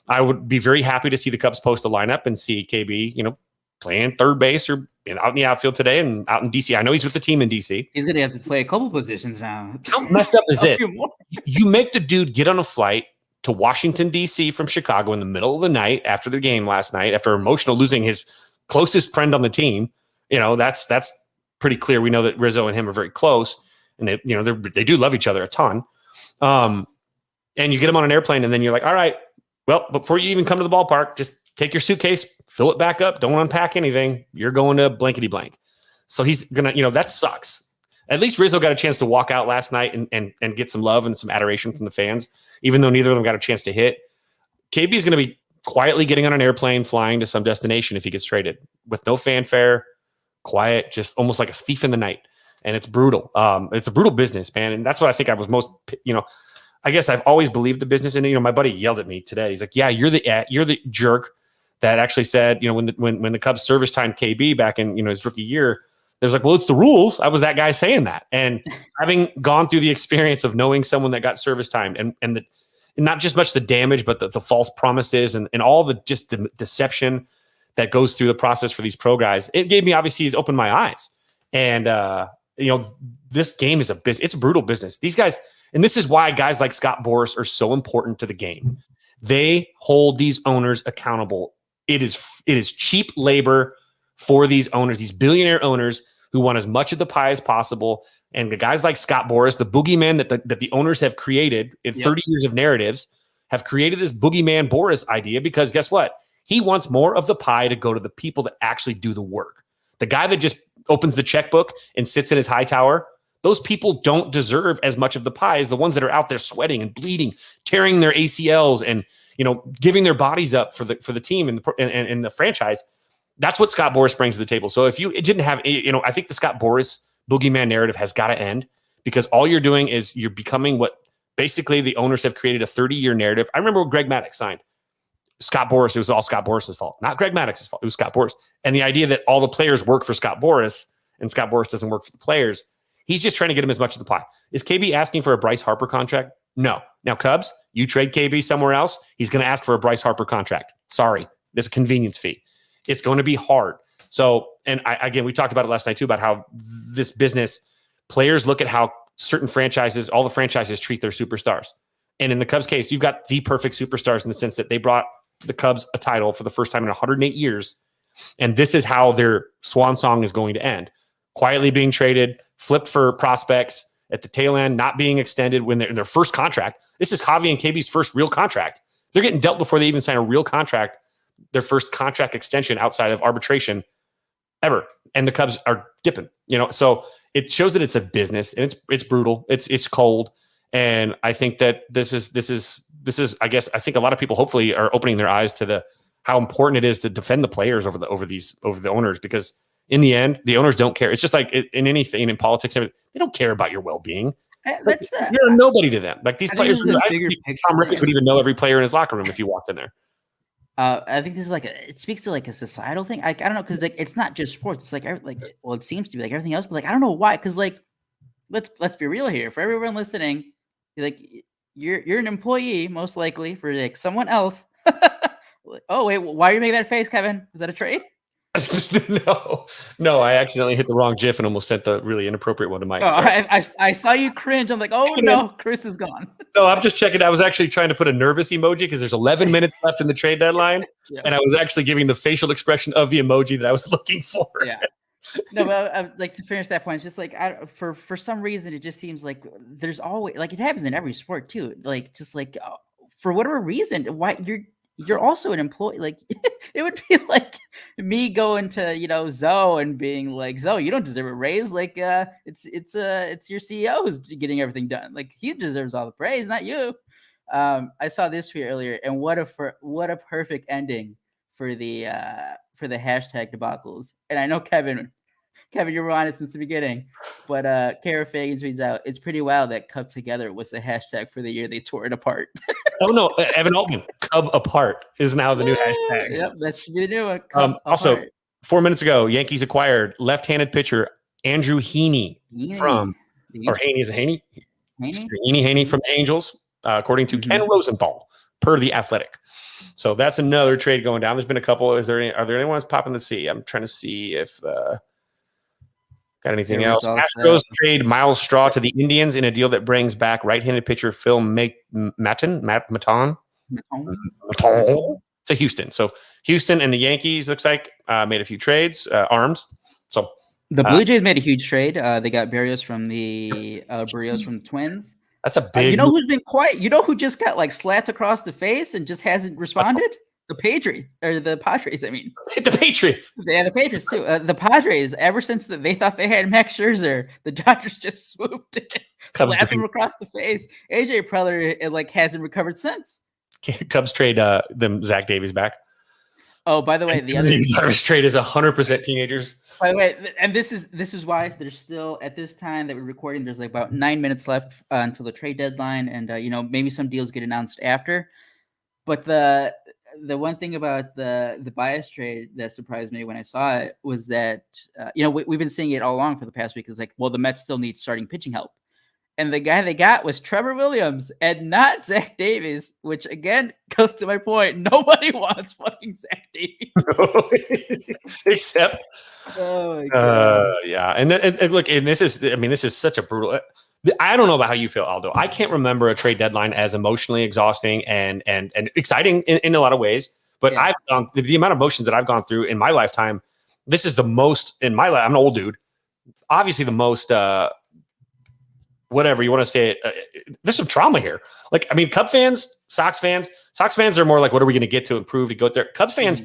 I would be very happy to see the Cubs post a lineup and see KB, playing third base or out in the outfield today and out in DC. I know he's with the team in DC. He's going to have to play a couple positions now. How messed up is this? You make the dude get on a flight to Washington, D.C. from Chicago in the middle of the night after the game last night, after emotional losing his closest friend on the team. That's pretty clear. We know that Rizzo and him are very close, and they do love each other a ton. And you get him on an airplane, and then you're like, all right, well, before you even come to the ballpark, just take your suitcase, fill it back up, don't unpack anything. You're going to blankety blank. So he's gonna, that sucks. At least Rizzo got a chance to walk out last night and get some love and some adoration from the fans, even though neither of them got a chance to hit. KB is going to be quietly getting on an airplane, flying to some destination if he gets traded, with no fanfare, quiet, just almost like a thief in the night. And it's brutal. It's a brutal business, man. And that's what I think I was most, I guess I've always believed the business. And, my buddy yelled at me today. He's like, yeah, you're the jerk that actually said, when the Cubs service timed KB back in, his rookie year, there's like, well, it's the rules. I was that guy saying that. And having gone through the experience of knowing someone that got service timed and not just much the damage, but the false promises and all the deception that goes through the process for these pro guys, it gave me, obviously, it opened my eyes. And, this game is it's a brutal business. These guys, and this is why guys like Scott Boras are so important to the game. They hold these owners accountable. It is cheap labor for these owners, these billionaire owners who want as much of the pie as possible. And the guys like Scott Boras, the boogeyman that the owners have created in 30 years of narratives, have created this boogeyman Boras idea, because guess what? He wants more of the pie to go to the people that actually do the work. The guy that just opens the checkbook and sits in his high tower, those people don't deserve as much of the pie as the ones that are out there sweating and bleeding, tearing their ACLs and, giving their bodies up for the team and the franchise. That's what Scott Boras brings to the table. So if it didn't have, I think the Scott Boras boogeyman narrative has got to end, because all you're doing is you're becoming what basically the owners have created a 30-year narrative. I remember when Greg Maddux signed Scott Boras. It was all Scott Boras' fault, not Greg Maddox's fault. It was Scott Boras. And the idea that all the players work for Scott Boras and Scott Boras doesn't work for the players, he's just trying to get him as much of the pie. Is KB asking for a Bryce Harper contract? No. Now, Cubs, you trade KB somewhere else, he's going to ask for a Bryce Harper contract. Sorry, there's a convenience fee. It's going to be hard. So, and again, we talked about it last night too, about how this business, players look at how certain franchises, all the franchises treat their superstars. And in the Cubs case, you've got the perfect superstars in the sense that they brought the Cubs a title for the first time in 108 years. And this is how their swan song is going to end. Quietly being traded, flipped for prospects at the tail end, not being extended when they're in their first contract. This is Javi and KB's first real contract. They're getting dealt before they even sign a real contract, their first contract extension outside of arbitration ever. And the Cubs are dipping, so it shows that it's a business, and it's brutal. It's cold. And I think that this is, I guess, I think a lot of people hopefully are opening their eyes to how important it is to defend the players over the owners, because in the end, the owners don't care. It's just like in anything, in politics, they don't care about your well-being. You're a nobody to them. Like these players, I don't think Tom Ricketts would even know every player in his locker room if you walked in there. I think this is like it speaks to like a societal thing. I don't know because like it's not just sports. It's like well, it seems to be like everything else, but like I don't know why. Because like let's be real here. For everyone listening, like you're an employee most likely for like someone else. Oh wait, why are you making that face, Kevin? Was that a trade? No, I accidentally hit the wrong GIF and almost sent the really inappropriate one to Mike. Oh, I saw you cringe. I'm like, oh no, Chris is gone. No, I'm just checking. I was actually trying to put a nervous emoji because there's 11 minutes left in the trade deadline, and I was actually giving the facial expression of the emoji that I was looking for. Yeah. No, but like to finish that point, it's just like for some reason it just seems like there's always like it happens in every sport too. Like just like for whatever reason, why you're also an employee. Like it would be like me going to Zoe and being like, Zoe, you don't deserve a raise. Like it's your CEO who's getting everything done. Like he deserves all the praise, not you. I saw this tweet earlier, and what a perfect ending for the hashtag debacles. And I know Kevin, you were on it since the beginning, but Kara Fagan tweets out, it's pretty wild that Cub Together was the hashtag for the year they tore it apart. Oh no, Evan Altman, Cub Apart is now the new hashtag. Yep, that should be the new one. Also, 4 minutes ago, Yankees acquired left-handed pitcher Andrew Heaney from, or Haney, is it Haney? Haney from the Angels, according to Ken Rosenthal, per The Athletic. So that's another trade going down. There's been a couple. Are there any ones popping to see? I'm trying to see if got anything else. Astros trade Miles Straw to the Indians in a deal that brings back right-handed pitcher Phil Maton to Houston. So Houston and the Yankees looks like made a few trades, arms. So the Blue Jays made a huge trade. They got Barrios from the Barrios from the Twins. That's a big. You know who's been quiet? You know who just got like slapped across the face and just hasn't responded? The Padres. I mean, the Patriots. Yeah, the Patriots too. The Padres. Ever since they thought they had Max Scherzer, the Dodgers just swooped in, slapped him across the face. AJ Preller hasn't recovered since. Cubs trade them Zach Davies back. Oh, by the way, the other Dodgers trade is 100% teenagers. By the way, and this is why there's still at this time that we're recording, there's like about 9 minutes left until the trade deadline, and maybe some deals get announced after. But the one thing about the bias trade that surprised me when I saw it was that we've been seeing it all along for the past week. It's like, well, the Mets still need starting pitching help, and the guy they got was Trevor Williams and not Zach Davies, which again goes to my point. Nobody wants fucking Zach Davies, except yeah. And look, and this is such a brutal. I don't know about how you feel, Aldo. I can't remember a trade deadline as emotionally exhausting and exciting in a lot of ways. But I've gone the amount of emotions that I've gone through in my lifetime. This is the most in my life. I'm an old dude. Obviously, the most whatever you want to say it. There's some trauma here. Like, I mean, Cub fans, Sox fans are more like, what are we going to get to improve to go there? Cubs fans,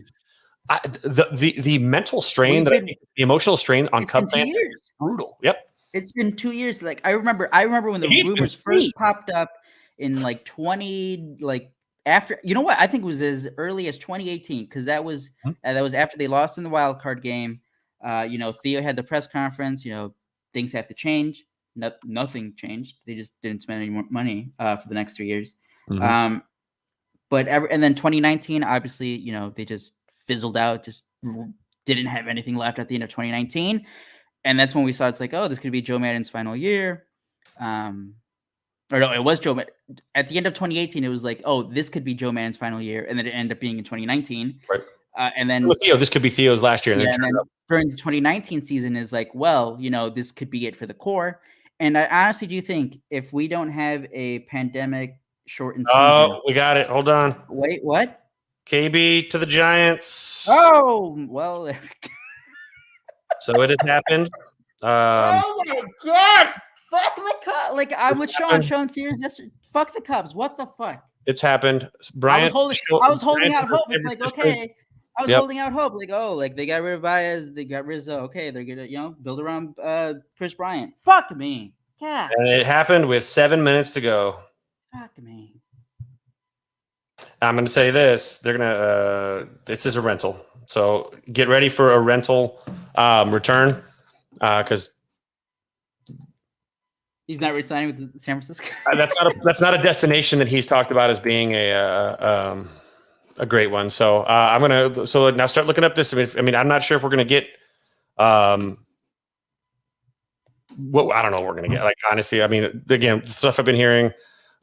the mental strain the emotional strain on Cub fans is brutal. Yep. It's been 2 years. Like I remember when the rumors first popped up in like 20, like after, you know what? I think it was as early as 2018 because that was after they lost in the wild card game. Theo had the press conference. Things have to change. Nothing changed. They just didn't spend any more money for the next 3 years. And then 2019, obviously, they just fizzled out. Just didn't have anything left at the end of 2019. And that's when we saw it's like, oh, this could be Joe Maddon's final year. Or no, it was Joe Madden. At the end of 2018, it was like, oh, this could be Joe Maddon's final year. And then it ended up being in 2019. Right. And then Theo, this could be Theo's last year. And then during the 2019 season is like, well, this could be it for the core. And I honestly do think if we don't have a pandemic shortened season. Oh, we got it. Hold on. Wait, what? KB to the Giants. Oh, well, there we go. So it has happened. Oh my God! Fuck the Cubs! Like I'm with Sean Sears yesterday. Fuck the Cubs. What the fuck? It's happened. Brian, I was holding out hope. It's like okay. I was holding out hope. Like like they got rid of Baez, they got Rizzo. Okay, they're gonna build around Chris Bryant. Fuck me. Yeah. And it happened with 7 minutes to go. Fuck me. I'm gonna tell you this. They're gonna. This is a rental. So get ready for a rental return because he's not resigning with San Francisco. that's not a destination that he's talked about as being a a great one. So I'm gonna now start looking up this. I mean, I'm not sure if we're gonna get what I don't know what we're gonna get. Like honestly, I mean, again, the stuff I've been hearing.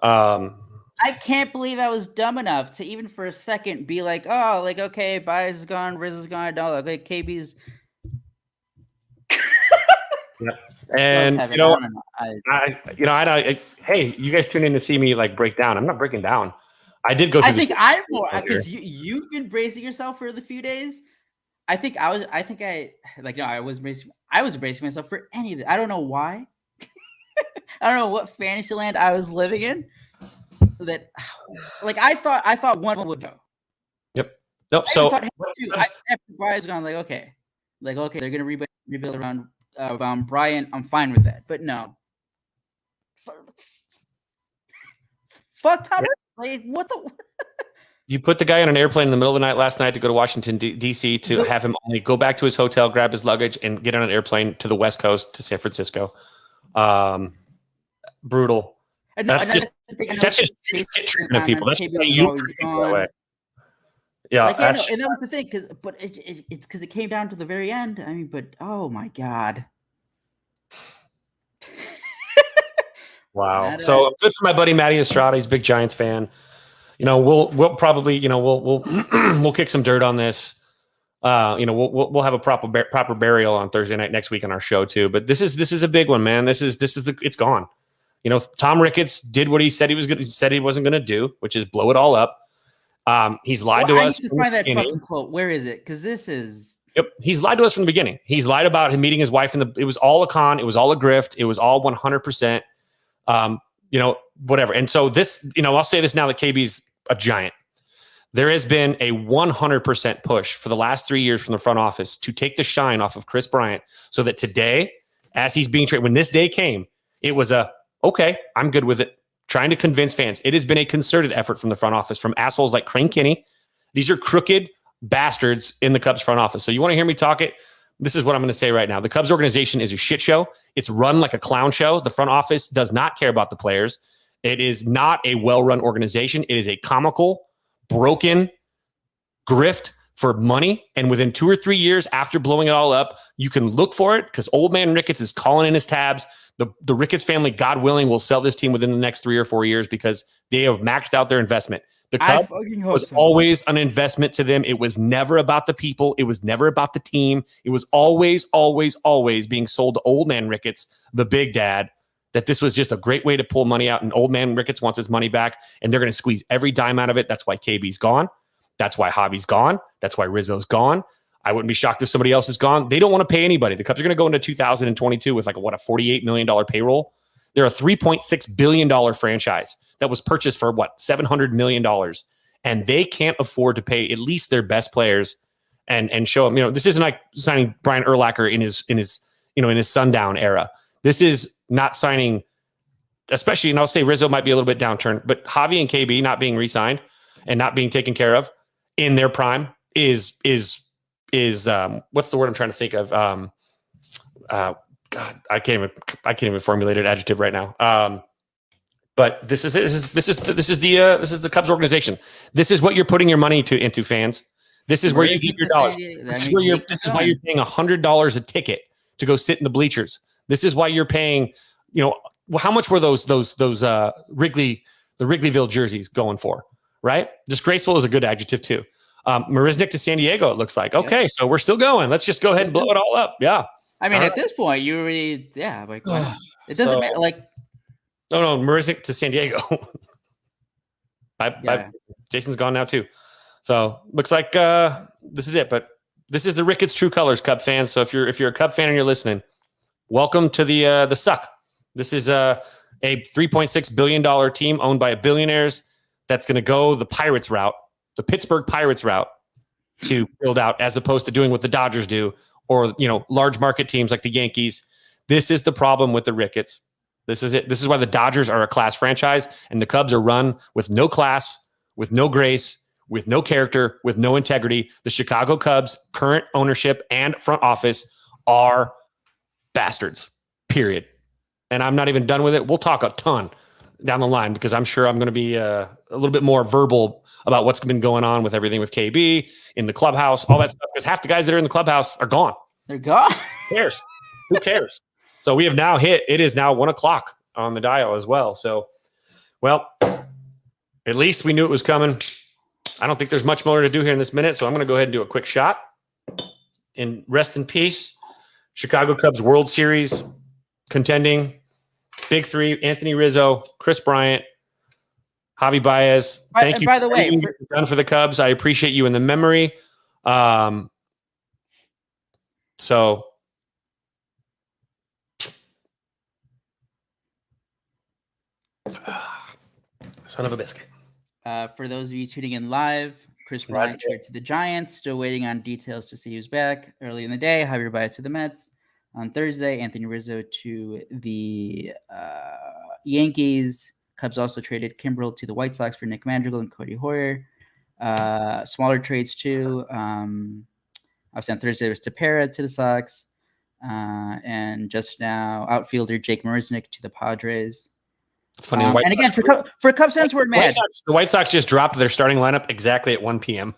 I can't believe I was dumb enough to even for a second be like, oh, like okay, Baez is gone, Riz is gone, no, like KB's. Yeah. And Kevin, you know, hey, you guys tune in to see me like break down. I'm not breaking down. I did go through. I think I'm more because you've been bracing yourself for the few days. I was bracing myself for any of it. I don't know why. I don't know what fantasy land I was living in. That, like, I thought one would go. Yep. Nope. So after Bryant's gone, like okay, they're gonna rebuild around Bryant. I'm fine with that, but no. Fuck Tom. Like what the. You put the guy on an airplane in the middle of the night last night to go to Washington, D.C. to have him only go back to his hotel, grab his luggage, and get on an airplane to the West Coast to San Francisco. Brutal. That's just shit treatment of people. That's you treat people that way. Yeah, and that was the thing. But it's because it came down to the very end. I mean, but oh my god. Wow. So good for my buddy Matty Estrada. He's a big Giants fan. You know, we'll probably, you know, we'll kick some dirt on this. You know, we'll have a proper burial on Thursday night next week on our show too. But this is a big one, man. It's gone. You know, Tom Ricketts did what he said he wasn't going to do, which is blow it all up. He's lied to us. I need to find that fucking quote. Where is it? Because this is. Yep, he's lied to us from the beginning. He's lied about him meeting his wife it was all a con. It was all a grift. It was all 100%. You know, whatever. And so this, you know, I'll say this now that KB's a Giant. There has been a 100% push for the last 3 years from the front office to take the shine off of Chris Bryant, so that today, as he's being traded, when this day came, it was okay, I'm good with it. Trying to convince fans. It has been a concerted effort from the front office, from assholes like Crane Kinney. These are crooked bastards in the Cubs front office. So you want to hear me talk it? This is what I'm going to say right now. The Cubs organization is a shit show. It's run like a clown show. The front office does not care about the players. It is not a well-run organization. It is a comical, broken grift for money. And within 2 or 3 years after blowing it all up, you can look for it because old man Ricketts is calling in his tabs. The Ricketts family, God willing, will sell this team within the next 3 or 4 years because they have maxed out their investment. The Cubs was always an investment to them. It was never about the people. It was never about the team. It was always, always, always being sold to old man Ricketts, the big dad, that this was just a great way to pull money out. And old man Ricketts wants his money back, and they're going to squeeze every dime out of it. That's why KB's gone. That's why Javi's gone. That's why Rizzo's gone. I wouldn't be shocked if somebody else is gone. They don't want to pay anybody. The Cubs are going to go into 2022 with a $48 million payroll. They're a $3.6 billion franchise that was purchased for $700 million. And they can't afford to pay at least their best players and show them, this isn't like signing Brian Urlacher in his sundown era. This is not signing, especially, and I'll say Rizzo might be a little bit downturned, but Javi and KB not being re-signed and not being taken care of in their prime is what's the word I'm trying to think of? God, I can't even formulate an adjective right now. But this is the Cubs organization. This is what you're putting your money into, fans. This is where you keep your dollar. This is why you're paying $100 a ticket to go sit in the bleachers. This is why you're paying, how much were those Wrigleyville jerseys going for? Right? Disgraceful is a good adjective too. Marisnik to San Diego, it looks like. Okay, so we're still going. Let's just go ahead and blow it all up. Yeah. I mean, at this point, you already, like, it doesn't matter. Like, no, Marisnik to San Diego. Jason's gone now too. So looks like this is it. But this is the Ricketts true colors, Cub fans. So if you're a Cub fan and you're listening, welcome to the suck. This is a $3.6 billion team owned by billionaires that's going to go the Pirates route. The Pittsburgh Pirates route to build out, as opposed to doing what the Dodgers do, or large market teams like the Yankees. This is the problem with the Ricketts. This is it. This is why the Dodgers are a class franchise, and the Cubs are run with no class, with no grace, with no character, with no integrity. The Chicago Cubs, current ownership and front office, are bastards. Period. And I'm not even done with it. We'll talk a ton down the line, because I'm sure I'm going to be a little bit more verbal about what's been going on with everything with KB in the clubhouse, all that stuff. Because half the guys that are in the clubhouse are gone. They're gone. Who cares? Who cares? So we have now it is now 1:00 on the dial as well. So, well, at least we knew it was coming. I don't think there's much more to do here in this minute. So I'm going to go ahead and do a quick shot. And rest in peace, Chicago Cubs World Series contending. Big three: Anthony Rizzo, Chris Bryant, Javi Baez. Thank you. By the way, you've done for the Cubs. I appreciate you in the memory. So son of a biscuit. For those of you tuning in live, Chris Bryant traded to the Giants. Still waiting on details to see who's back. Early in the day, Javier Baez to the Mets. On Thursday, Anthony Rizzo to the Yankees. Cubs also traded Kimbrel to the White Sox for Nick Madrigal and Cody Hoyer. Smaller trades too. Obviously on Thursday, there was Tepera to the Sox. And just now, outfielder Jake Marisnick to the Padres. It's funny. And again, for Cubs fans, we're mad. The White Sox just dropped their starting lineup exactly at 1 p.m.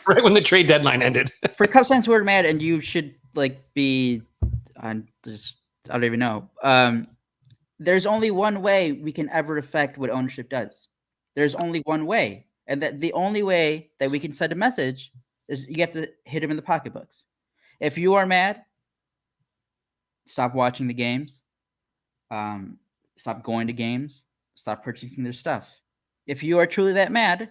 right when the trade deadline ended. For Cubs fans, we're mad, and you should be on just, I don't even know. There's only one way we can ever affect what ownership does. There's only one way, and that the only way that we can send a message is you have to hit them in the pocketbooks. If you are mad, stop watching the games. Stop going to games. Stop purchasing their stuff. If you are truly that mad,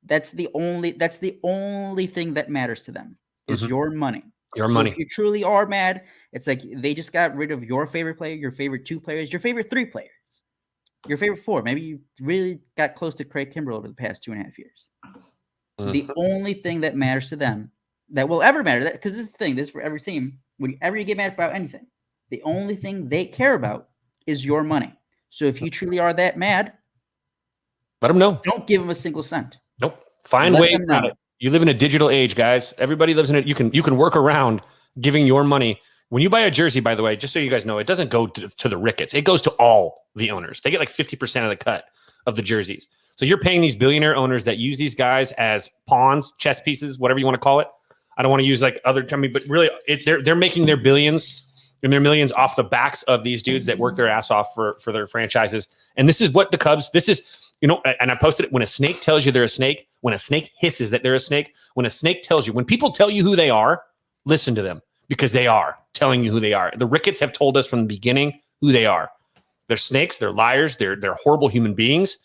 that's the only thing that matters to them is your money. Your money. If you truly are mad, it's like they just got rid of your favorite player, your favorite 2 players, your favorite 3 players, your favorite 4. Maybe you really got close to Craig Kimbrel over the past 2.5 years. The only thing that matters to them, that will ever matter, because this is the thing, this is for every team. Whenever you get mad about anything, the only thing they care about is your money. So if you truly are that mad, let them know. Don't give them a single cent. Nope. Find ways around it. You live in a digital age, guys. Everybody lives in it. You can work around giving your money. When you buy a jersey, by the way, just so you guys know, it doesn't go to the Ricketts. It goes to all the owners. They get like 50% of the cut of the jerseys. So you're paying these billionaire owners that use these guys as pawns, chess pieces, whatever you want to call it. I don't want to use like other terms, but really, they're making their billions and their millions off the backs of these dudes that work their ass off for their franchises. And this is what the Cubs, this is, and I posted it, when a snake tells you they're a snake, when a snake hisses that they're a snake, when a snake tells you, when people tell you who they are, listen to them, because they are telling you who they are. The Ricketts have told us from the beginning who they are. They're snakes, they're liars, they're horrible human beings.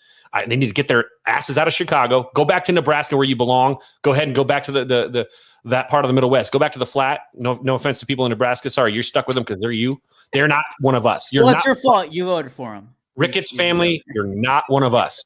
They need to get their asses out of Chicago, go back to Nebraska where you belong, go ahead and go back to the that part of the Middle West. Go back to the flat. No offense to people in Nebraska. Sorry, you're stuck with them because they're you. They're not one of us. It's your fault. You voted for them. Ricketts family, you're not one of us.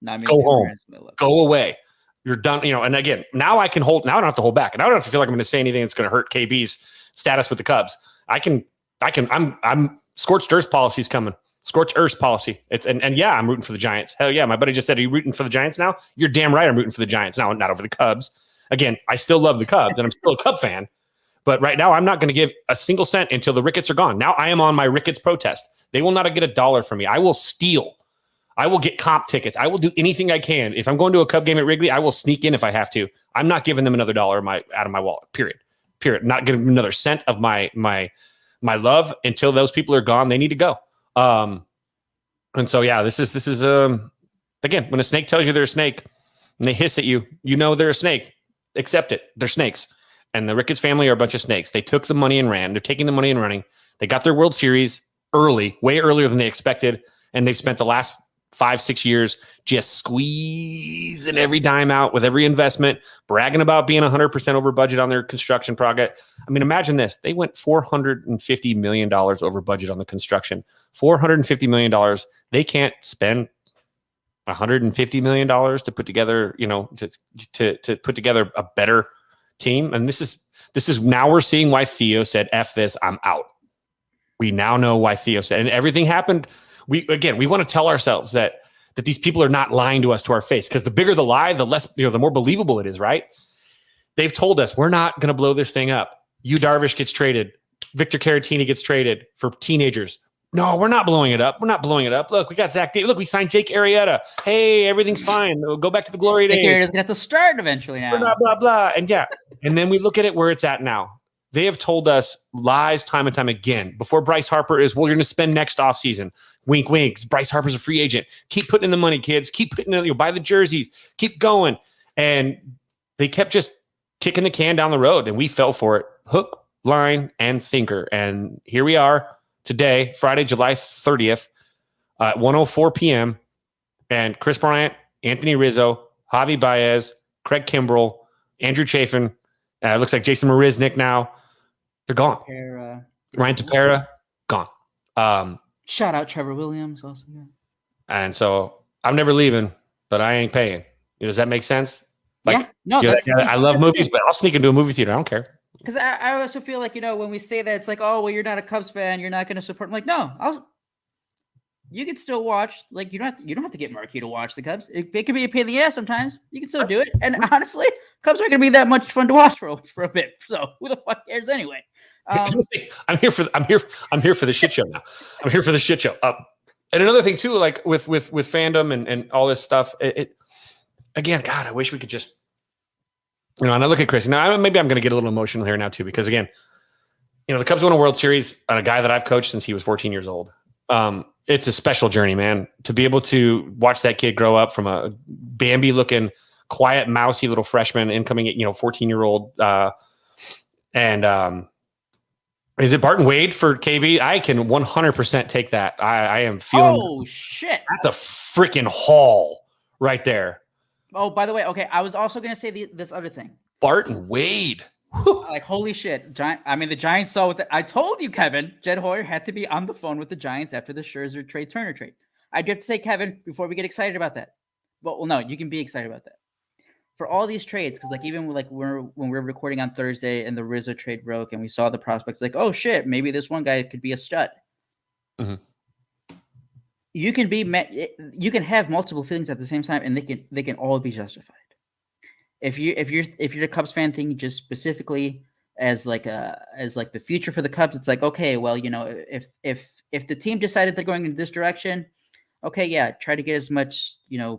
Not go home. Go away. You're done. And again, now I don't have to hold back. And I don't have to feel like I'm going to say anything that's going to hurt KB's status with the Cubs. I'm scorched earth policy's coming. Scorched earth policy. And yeah, I'm rooting for the Giants. Hell yeah. My buddy just said, are you rooting for the Giants now? You're damn right I'm rooting for the Giants now, not over the Cubs. Again, I still love the Cubs and I'm still a Cub fan. But right now, I'm not going to give a single cent until the Ricketts are gone. Now I am on my Ricketts protest. They will not get $1 from me. I will steal. I will get comp tickets. I will do anything I can. If I'm going to a Cub game at Wrigley, I will sneak in if I have to. I'm not giving them another $1 out of my wallet. Period. Not giving them another cent of my love until those people are gone. They need to go. And so yeah, this is again, when a snake tells you they're a snake and they hiss at you, they're a snake. Accept it. They're snakes. And the Ricketts family are a bunch of snakes. They took the money and ran. They're taking the money and running. They got their World Series early, way earlier than they expected. And they've spent the last 5-6 years just squeezing every dime out with every investment, bragging about being 100% over budget on their construction project. I mean, imagine this. They went $450 million over budget on the construction. $450 million. They can't spend $150 million to put together, to put together a better team. And this is now we're seeing why Theo said, F this, I'm out. We now know why Theo said, and everything happened. We want to tell ourselves that these people are not lying to us to our face, because the bigger the lie, the less, the more believable it is, right? They've told us we're not going to blow this thing up. Yu Darvish gets traded. Victor Caratini gets traded for teenagers. No, we're not blowing it up. We're not blowing it up. Look, we got Zach Davis. Look, we signed Jake Arrieta. Hey, everything's fine. We'll go back to the glory days. Jake Arrieta's going to have to start eventually now. Blah, blah, blah. And yeah. And then we look at it where it's at now. They have told us lies time and time again. Before Bryce Harper is, well, you're going to spend next offseason. Wink, wink. Bryce Harper's a free agent. Keep putting in the money, kids. Keep putting in, buy the jerseys. Keep going. And they kept just kicking the can down the road, and we fell for it. Hook, line, and sinker. And here we are today, Friday, July 30th, at 1:04 p.m. And Chris Bryant, Anthony Rizzo, Javi Baez, Craig Kimbrel, Andrew Chafin, looks like Jason Marisnick now. They're gone. Ryan Tepera, gone. Shout out Trevor Williams also. Yeah. And so I'm never leaving, but I ain't paying. Does that make sense? Yeah. No, I love movies, but I'll sneak into a movie theater. I don't care. Because I also feel like, when we say that, it's like, oh, well, you're not a Cubs fan, you're not going to support. I'm like, no, you can still watch. Like, you don't have to get Marquee to watch the Cubs. It can be a pain in the ass sometimes. You can still do it. And honestly, Cubs aren't going to be that much fun to watch for a bit. So who the fuck cares anyway? I'm here for the shit show now. I'm here for the shit show. And another thing too, like with fandom and all this stuff. Again, God, I wish we could just, and I look at Chris. Now, maybe I'm going to get a little emotional here now too, because again, the Cubs won a World Series on a guy that I've coached since he was 14 years old. It's a special journey, man, to be able to watch that kid grow up from a Bambi-looking, quiet, mousy little freshman, incoming, 14-year-old. Is it Barton Wade for KB? I can 100% take that. I am feeling. Oh shit! That's a freaking haul right there. Oh, by the way, okay. I was also going to say this other thing. Barton Wade. Like, holy shit. The Giants saw what I told you, Kevin. Jed Hoyer had to be on the phone with the Giants after the Scherzer Turner trade. I do have to say, Kevin, before we get excited about that. Well, no, you can be excited about that. For all these trades, because even when we're recording on Thursday and the Rizzo trade broke and we saw the prospects, like, oh shit, maybe this one guy could be a stud. Mm-hmm. You can have multiple feelings at the same time, and they can all be justified. If you're a Cubs fan thinking just specifically as the future for the Cubs, it's like, okay, well, if the team decided they're going in this direction, okay, yeah, try to get as much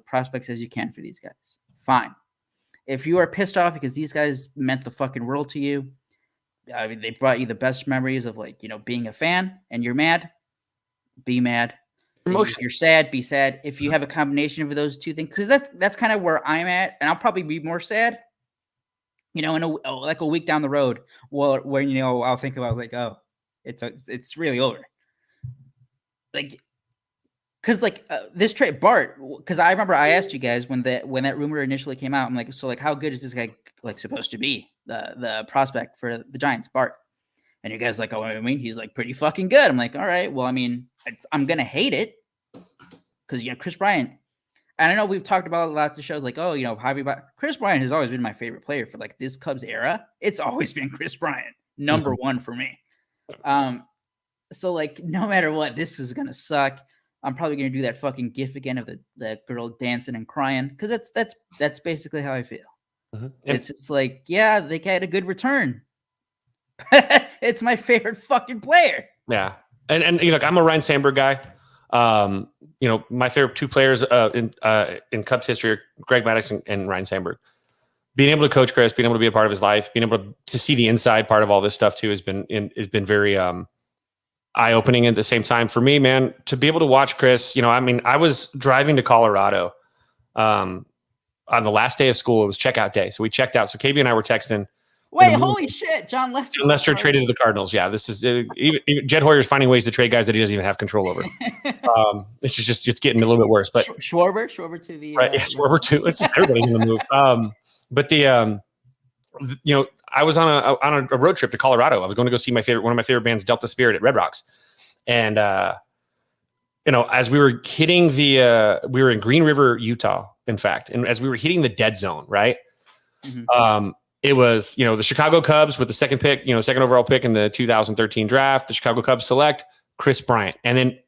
prospects as you can for these guys. Fine. If you are pissed off because these guys meant the fucking world to you, they brought you the best memories of being a fan, and you're mad, be mad. If you're sad, be sad. If you have a combination of those two things, because that's kind of where I'm at, and I'll probably be more sad, in a week down the road, where I'll think about oh, it's really over, because this trade Bart, because I remember I asked you guys when that rumor initially came out, I'm like, so how good is this guy supposed to be, the prospect for the Giants, Bart? And you guys he's pretty fucking good. I'm like, all right, well, I'm going to hate it because, Chris Bryant, and I know we've talked about a lot of the shows, Chris Bryant has always been my favorite player for this Cubs era. It's always been Chris Bryant, number one for me. So no matter what, this is going to suck. I'm probably going to do that fucking gif again of the girl dancing and crying because that's basically how I feel. Mm-hmm. It's just yeah, they had a good return. It's my favorite fucking player. Yeah. And I'm a Ryan Sandberg guy. My favorite two players in Cubs history are Greg Maddux and Ryan Sandberg. Being able to coach Chris, being able to be a part of his life, being able to see the inside part of all this stuff too has been very eye-opening at the same time for me, man, to be able to watch Chris. I was driving to Colorado on the last day of school. It was checkout day. So we checked out. So KB and I were texting. Wait, holy shit! John Lester. John Lester traded to the Cardinals. Yeah, this is even Jed Hoyer's finding ways to trade guys that he doesn't even have control over. This is just getting a little bit worse. But Schwarber to the right, yeah, Schwarber too. Everybody's in the move. But I was on a road trip to Colorado. I was going to go see one of my favorite bands, Delta Spirit, at Red Rocks, and as we were hitting we were in Green River, Utah, in fact, and as we were hitting the dead zone, right. Mm-hmm. It was, the Chicago Cubs with the second pick, second overall pick in the 2013 draft. The Chicago Cubs select Chris Bryant, and then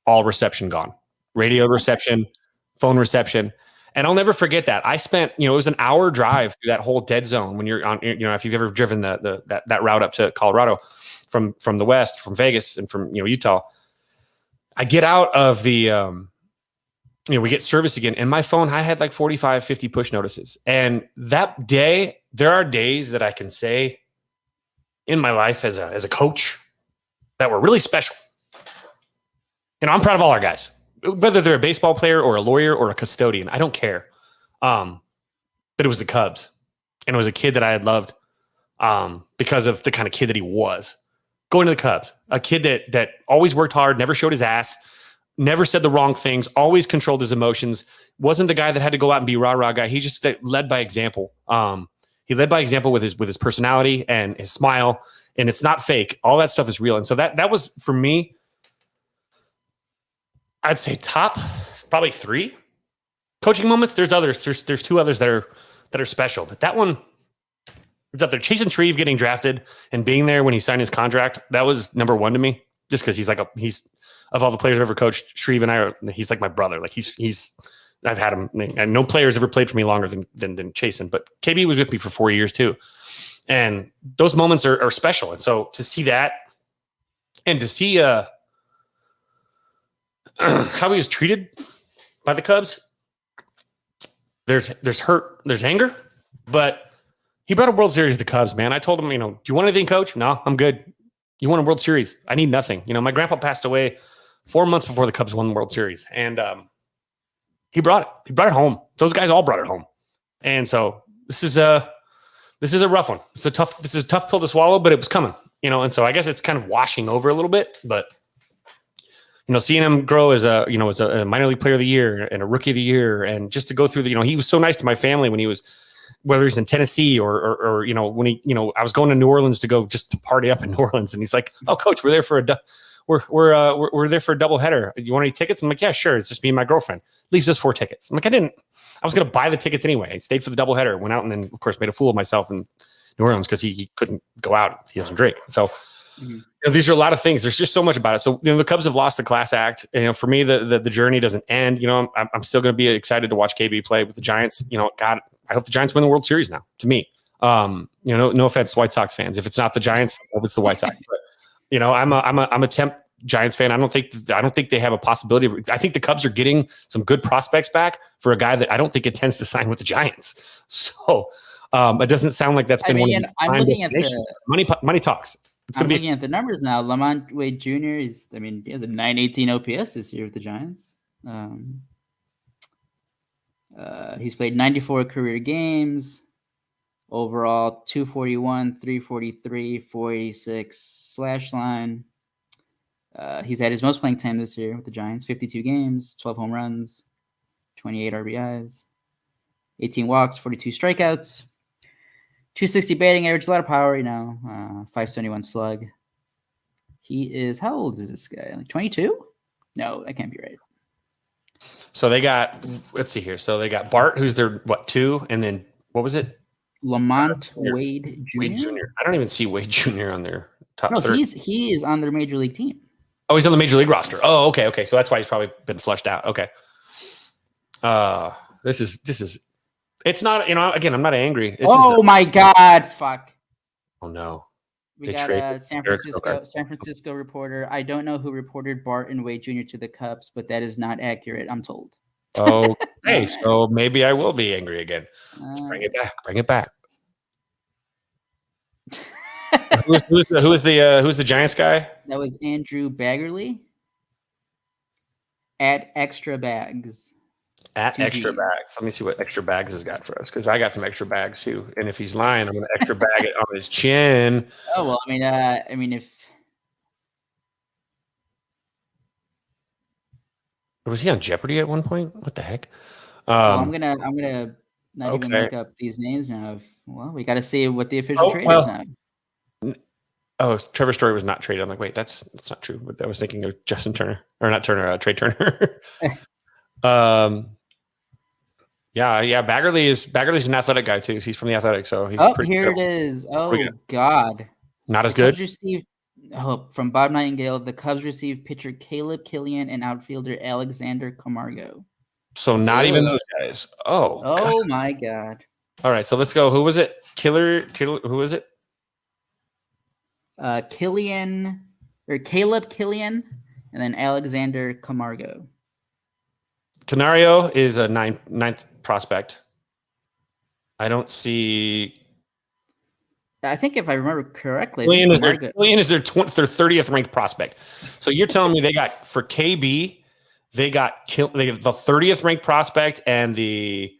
all reception gone, radio reception, phone reception. And I'll never forget that. I spent, it was an hour drive through that whole dead zone when you're on, if you've ever driven that route up to Colorado from the west, from Vegas and from, Utah. I get out of the, we get service again, and my phone, I had like 45, 50 push notices. And that day, there are days that I can say in my life as a coach that were really special. I'm proud of all our guys, whether they're a baseball player or a lawyer or a custodian. I don't care. But it was the Cubs, and it was a kid that I had loved because of the kind of kid that he was. Going to the Cubs, a kid that always worked hard, never showed his ass, never said the wrong things, always controlled his emotions, wasn't the guy that had to go out and be rah-rah guy. He just led by example. He led by example with his personality and his smile, and it's not fake. All that stuff is real. And so that was, for me, I'd say top probably 3 coaching moments. There's others. There's 2 others that are special, but that one is up there. Chasing Shreve getting drafted and being there when he signed his contract, that was number 1 to me, just because he's of all the players I've ever coached, Shreve and he's like my brother. Like he's I've had him, and no player's ever played for me longer than Chasen, but KB was with me for 4 years too. And those moments are special. And so to see that and to see how he was treated by the Cubs, there's hurt, there's anger, but he brought a World Series to the Cubs, man. I told him, do you want anything, coach? No, I'm good. You want a World Series? I need nothing. My grandpa passed away 4 months before the Cubs won the World Series. And he brought it. He brought it home. Those guys all brought it home. And so this is a rough one. This is a tough pill to swallow, but it was coming, and so I guess it's kind of washing over a little bit, but seeing him grow as a minor league player of the year and a rookie of the year, and just to go through he was so nice to my family when he was, whether he's in Tennessee or when he, I was going to New Orleans to go just to party up in New Orleans, and he's like, "Oh, coach, we're there for a double header. You want any tickets?" I'm like, "Yeah, sure. It's just me and my girlfriend. Leaves us 4 tickets." I'm like, I was going to buy the tickets anyway. I stayed for the double header, went out, and then of course made a fool of myself in New Orleans because he couldn't go out. He doesn't drink. So these are a lot of things. There's just so much about it. So the Cubs have lost the class act. For me, the journey doesn't end. I'm still going to be excited to watch KB play with the Giants. God, I hope the Giants win the World Series now. To me, no offense, White Sox fans. If it's not the Giants, I hope it's the White Sox. But I'm a temp Giants fan. I don't think they have a possibility. I think the Cubs are getting some good prospects back for a guy that I don't think intends to sign with the Giants. So it doesn't sound like that's been one of I'm looking at the money talks. I'm looking at the numbers now. Lamont Wade Jr. He has a 918 OPS this year with the Giants. He's played 94 career games. Overall, 241, 343, 486 slash line. He's had his most playing time this year with the Giants, 52 games, 12 home runs, 28 RBIs, 18 walks, 42 strikeouts, 260 batting average, a lot of power, 571 slug. He is, how old is this guy? Like 22? No, that can't be right. So they got, let's see here. So they got Bart, who's their, 2? And then, what was it? Lamont Wade Jr.? Wade Jr. I don't even see Wade Jr. on their top 30. No, he is on their major league team. Oh, he's on the major league roster. Oh, okay. So that's why he's probably been flushed out. Okay. This is, it's not, again, I'm not angry. My God. Fuck. Oh no. We got a San Francisco reporter. I don't know who reported Bart and Wade Jr. to the Cubs, but that is not accurate, I'm told. Oh, hey, so maybe I will be angry again. Bring it back. Who's the Giants guy? That was Andrew Baggerly at Extra Bags. At Extra Bags. Let me see what Extra Bags has got for us, because I got some extra bags too. And if he's lying, I'm going to extra bag it on his chin. Oh well, I mean, if was he on Jeopardy at one point? What the heck? I'm gonna not even look up these names now. We got to see what the official trade is now. Oh, Trevor Story was not traded. I'm like, wait, that's not true. But I was thinking of Justin Turner, or not Turner, Trey Turner. Yeah. Baggerly's an athletic guy too. He's from the Athletic, so he's pretty here good. It is. Oh God, not as good. From Bob Nightingale, the Cubs received pitcher Caleb Killian and outfielder Alexander Camargo. So not even those guys. Oh God. My God. All right, so let's go. Who was it? Killer. Who was it? Caleb Killian And then Alexander Camargo. Canario is a ninth prospect. I don't see. I think if I remember correctly, Willian is their 30th ranked prospect. So you're telling me they got for KB, they got the 30th ranked prospect and the.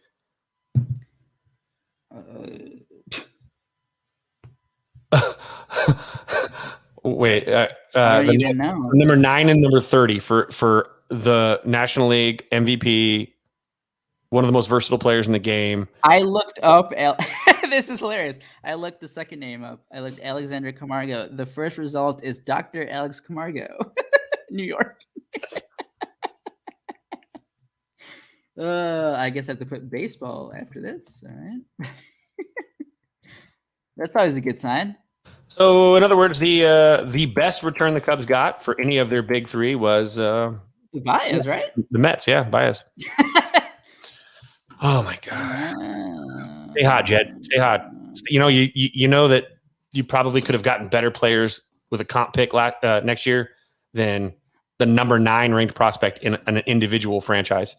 Wait, number 9 and number 30 for the National League MVP, one of the most versatile players in the game. I looked up. This is hilarious. I looked the second name up. I looked Alexander Camargo. The first result is Dr. Alex Camargo, New York. I guess I have to put baseball after this. All right. That's always a good sign. So, in other words, the best return the Cubs got for any of their big three was Baez, right? The Mets, yeah, Baez. Oh my God! Stay hot, Jed. Stay hot. You know that you probably could have gotten better players with a comp pick next year than the number 9 ranked prospect in an individual franchise.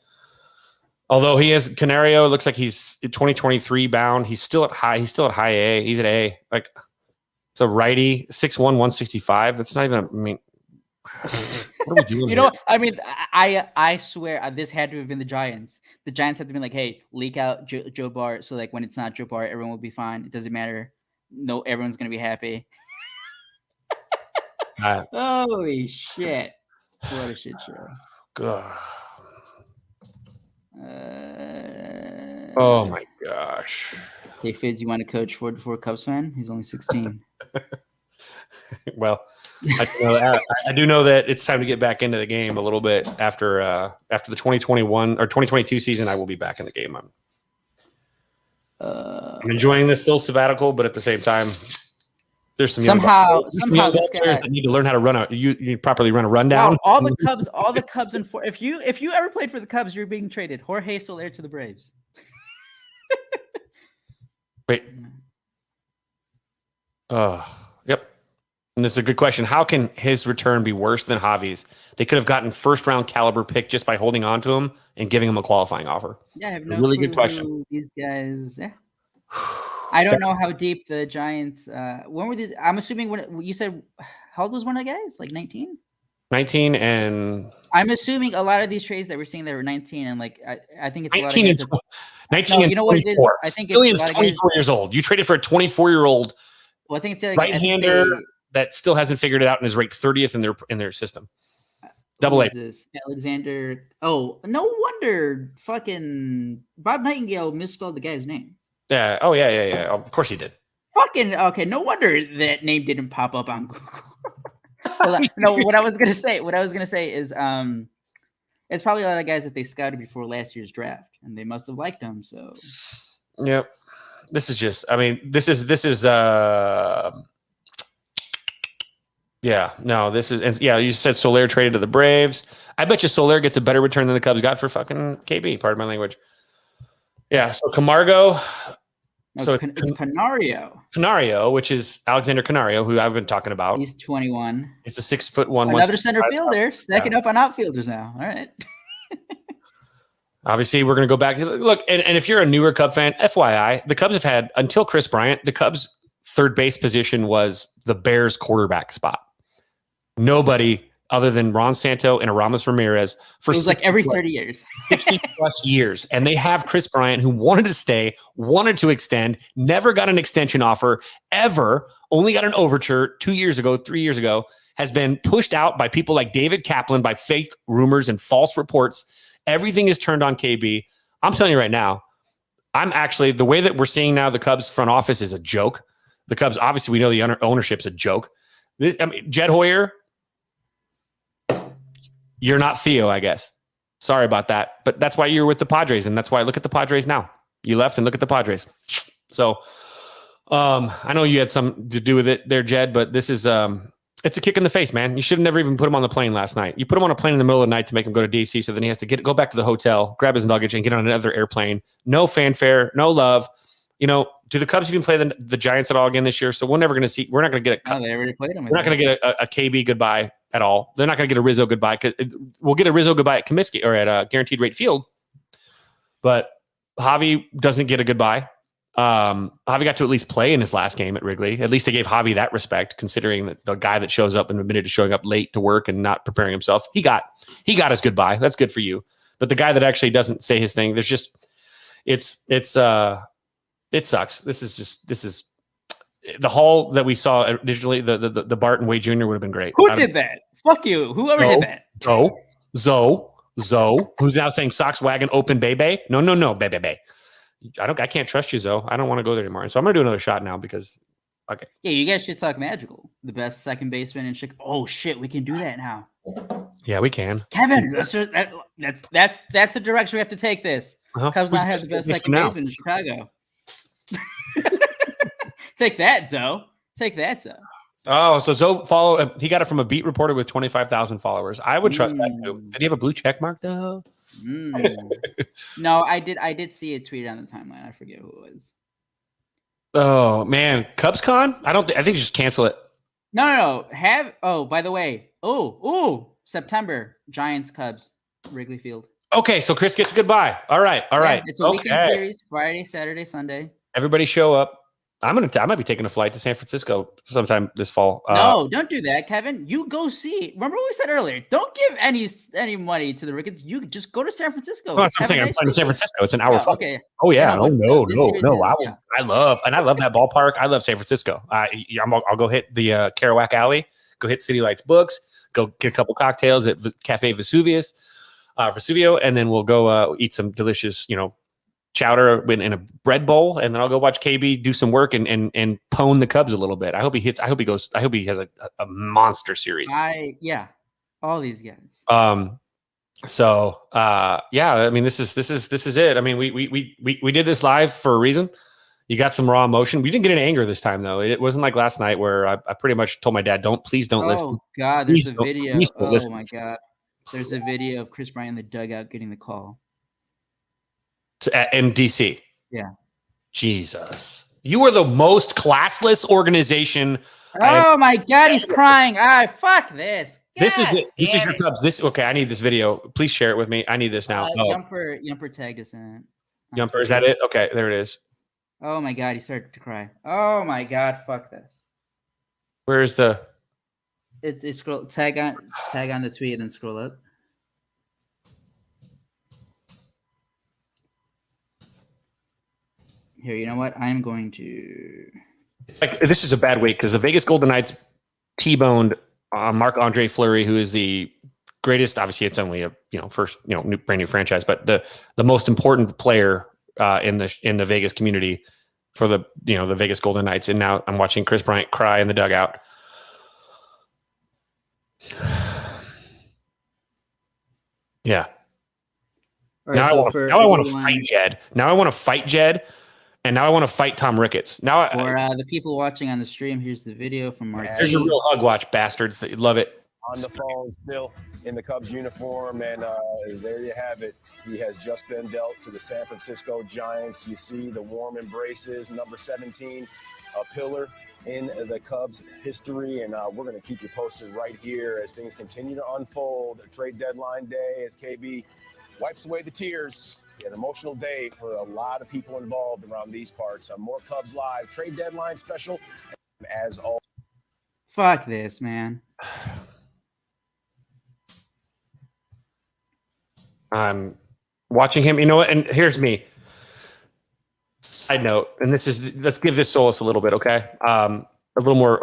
Although he has Canario, it looks like he's 2023 bound. He's still at high A. He's at A. Like. It's a righty, 6'1", 165. That's not even. What are we doing? I swear this had to have been the Giants. The Giants had to be like, "Hey, leak out Joe Bart, so like when it's not Joe Bart, everyone will be fine. It doesn't matter. No, everyone's gonna be happy." Holy shit! What a shit show. God. Oh my gosh. Hey, Fizz, you want to coach for Cubs fan? He's only 16. Well, I do know that it's time to get back into the game a little bit after the 2021 or 2022 season. I will be back in the game. I'm enjoying this still sabbatical, but at the same time, there's some somehow this guy that need to learn how to you properly run a rundown. Wow, all the Cubs and if you ever played for the Cubs, you're being traded. Jorge Solaire to the Braves. Wait. Yep. And this is a good question. How can his return be worse than Javi's? They could have gotten first round caliber pick just by holding on to him and giving him a qualifying offer. Yeah, I have no really good question. These guys, yeah. I don't know how deep the Giants. When were these? I'm assuming when you said, how old was one of the guys? Like 19. 19 and. I'm assuming a lot of these trades that we're seeing, they were 19 and like I think it's 19 and 19 and you know 24. What it is? I think it's 24 years old. You traded for a 24-year-old. Well, I think it's like, right-hander that still hasn't figured it out and is ranked 30th in their system. Double A. This? Alexander. Oh, no wonder fucking Bob Nightingale misspelled the guy's name. Yeah. Oh, yeah. Of course he did. Fucking okay. No wonder that name didn't pop up on Google. No, what I was gonna say is it's probably a lot of guys that they scouted before last year's draft, and they must have liked him. So. Yep. This is just. I mean, this is. Yeah. No. This is. Yeah. You said Solaire traded to the Braves. I bet you Solaire gets a better return than the Cubs got for fucking KB. Pardon my language. Yeah. So Camargo. No, so it's Canario. Canario, which is Alexander Canario, who I've been talking about. He's 21. He's a 6'1". Another center fielder, stacking up on outfielders now. All right. Obviously, we're going to go back. Look, and if you're a newer Cub fan, FYI, the Cubs have had, until Chris Bryant, the Cubs' third base position was the Bears' quarterback spot. Nobody other than Ron Santo and Aramis Ramirez for it was like every 30 years. 60 plus years. And they have Chris Bryant, who wanted to stay, wanted to extend, never got an extension offer ever, only got an overture 3 years ago, has been pushed out by people like David Kaplan by fake rumors and false reports. Everything is turned on KB. I'm telling you right now, the way that we're seeing now the Cubs front office is a joke. The Cubs, obviously, we know the ownership's a joke. Jed Hoyer, you're not Theo, I guess. Sorry about that. But that's why you're with the Padres, and that's why I look at the Padres now. You left and look at the Padres. So I know you had something to do with it there, Jed, but this is it's a kick in the face, man. You should have never even put him on the plane last night. You put him on a plane in the middle of the night to make him go to DC, so then he has to go back to the hotel, grab his luggage, and get on another airplane. No fanfare, no love. You know, do the Cubs even play the Giants at all again this year? So we're never going to see. We're not going to get they already played them. We're not going to get a KB goodbye at all. They're not going to get a Rizzo goodbye. We'll get a Rizzo goodbye at Comiskey or at Guaranteed Rate Field, but Javi doesn't get a goodbye. Javi got to at least play in his last game at Wrigley. At least they gave Javi that respect, considering that the guy that shows up and admitted to showing up late to work and not preparing himself, he got his goodbye. That's good for you. But the guy that actually doesn't say his thing, there's just it sucks. This is the haul that we saw digitally. The Bart and Wade Jr. would have been great. Who did that? Fuck you. Whoever did that. Zoe, who's now saying Sox wagon open Bebe. No, Bebe. I can't trust you, Zoe. I don't want to go there anymore. So I'm gonna do another shot now because okay. Yeah, you guys should talk Madrigal, the best second baseman in Chicago. Oh shit, we can do that now. Yeah, we can. Kevin, that's the direction we have to take this. Cubs not have the best second baseman in Chicago. Take that, Zoe. Oh, so Zoe he got it from a beat reporter with 25,000 followers. I would trust that too. Did he have a blue check mark though? No, I did see it tweeted on the timeline. I forget who it was. Oh man, CubsCon? I think just cancel it. No. By the way. September, Giants, Cubs, Wrigley Field. Okay, so Chris gets a goodbye. All right. It's a weekend series, Friday, Saturday, Sunday. Everybody show up. I might be taking a flight to San Francisco sometime this fall. No, don't do that, Kevin. You go see. Remember what we said earlier? Don't give any money to the Ricketts. You just go to San Francisco. No, I'm saying I'm flying to San Francisco. It's an hour flight. Okay. Oh yeah. No. I love that ballpark. I love San Francisco. I'll go hit the Kerouac Alley. Go hit City Lights Books. Go get a couple cocktails at Cafe Vesuvio, and then we'll go eat some delicious, chowder in a bread bowl, and then I'll go watch KB do some work and pwn the Cubs a little bit. I hope he has a monster series. All these guys. I mean, this is it. I mean, we did this live for a reason. You got some raw emotion. We didn't get any anger this time though. It wasn't like last night where I pretty much told my dad, please don't listen. Oh God, there's a video. Oh my God. There's a video of Chris Bryant in the dugout getting the call. In DC. Yeah. Jesus. You are the most classless organization. Oh my God, he's crying. Fuck this. This is it. This is your Cubs. Okay, I need this video. Please share it with me. I need this now. Yumper tagged us in it. Yumper, is that it? Okay, there it is. Oh my God, he started to cry. Oh my God, fuck this. Where's the? It's scroll tag on the tweet and then scroll up. Here, you know what? I'm going to. This is a bad week because the Vegas Golden Knights T-boned Marc-Andre Fleury, who is the greatest. Obviously, it's only a first brand new franchise, but the most important player in the Vegas community for the Vegas Golden Knights. And now I'm watching Chris Bryant cry in the dugout. Yeah. Right, now I want to fight Jed. Now I want to fight Jed. And now I want to fight Tom Ricketts. Now, for the people watching on the stream, here's the video from Mark. There's your real hug watch, bastards. Love it. On the phone, still in the Cubs uniform, and there you have it. He has just been dealt to the San Francisco Giants. You see the warm embraces, number 17, a pillar in the Cubs history, and we're going to keep you posted right here as things continue to unfold. Trade deadline day as KB wipes away the tears. An emotional day for a lot of people involved around these parts. More Cubs Live trade deadline special as all. Fuck this, man. I'm watching him. You know what? And here's me. Side note, and let's give this solace a little bit, okay? A little more.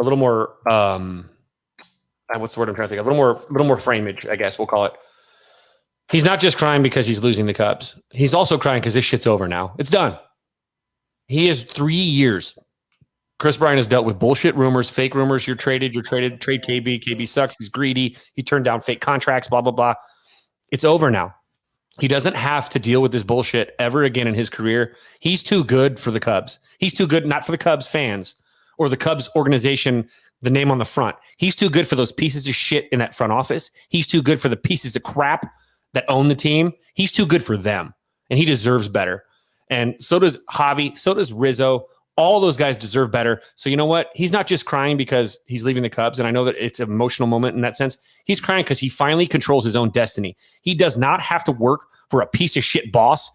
What's the word I'm trying to think of? A little more frameage, I guess we'll call it. He's not just crying because he's losing the Cubs. He's also crying because this shit's over now. It's done. He has 3 years. Chris Bryant has dealt with bullshit rumors, fake rumors. You're traded, trade KB. KB sucks. He's greedy. He turned down fake contracts, blah, blah, blah. It's over now. He doesn't have to deal with this bullshit ever again in his career. He's too good for the Cubs. He's too good, not for the Cubs fans or the Cubs organization, the name on the front. He's too good for those pieces of shit in that front office. He's too good for the pieces of crap that own the team. He's too good for them, and he deserves better. And so does Javi. So does Rizzo. All those guys deserve better. So you know what? He's not just crying because he's leaving the Cubs, and I know that it's an emotional moment in that sense. He's crying because he finally controls his own destiny. He does not have to work for a piece of shit boss.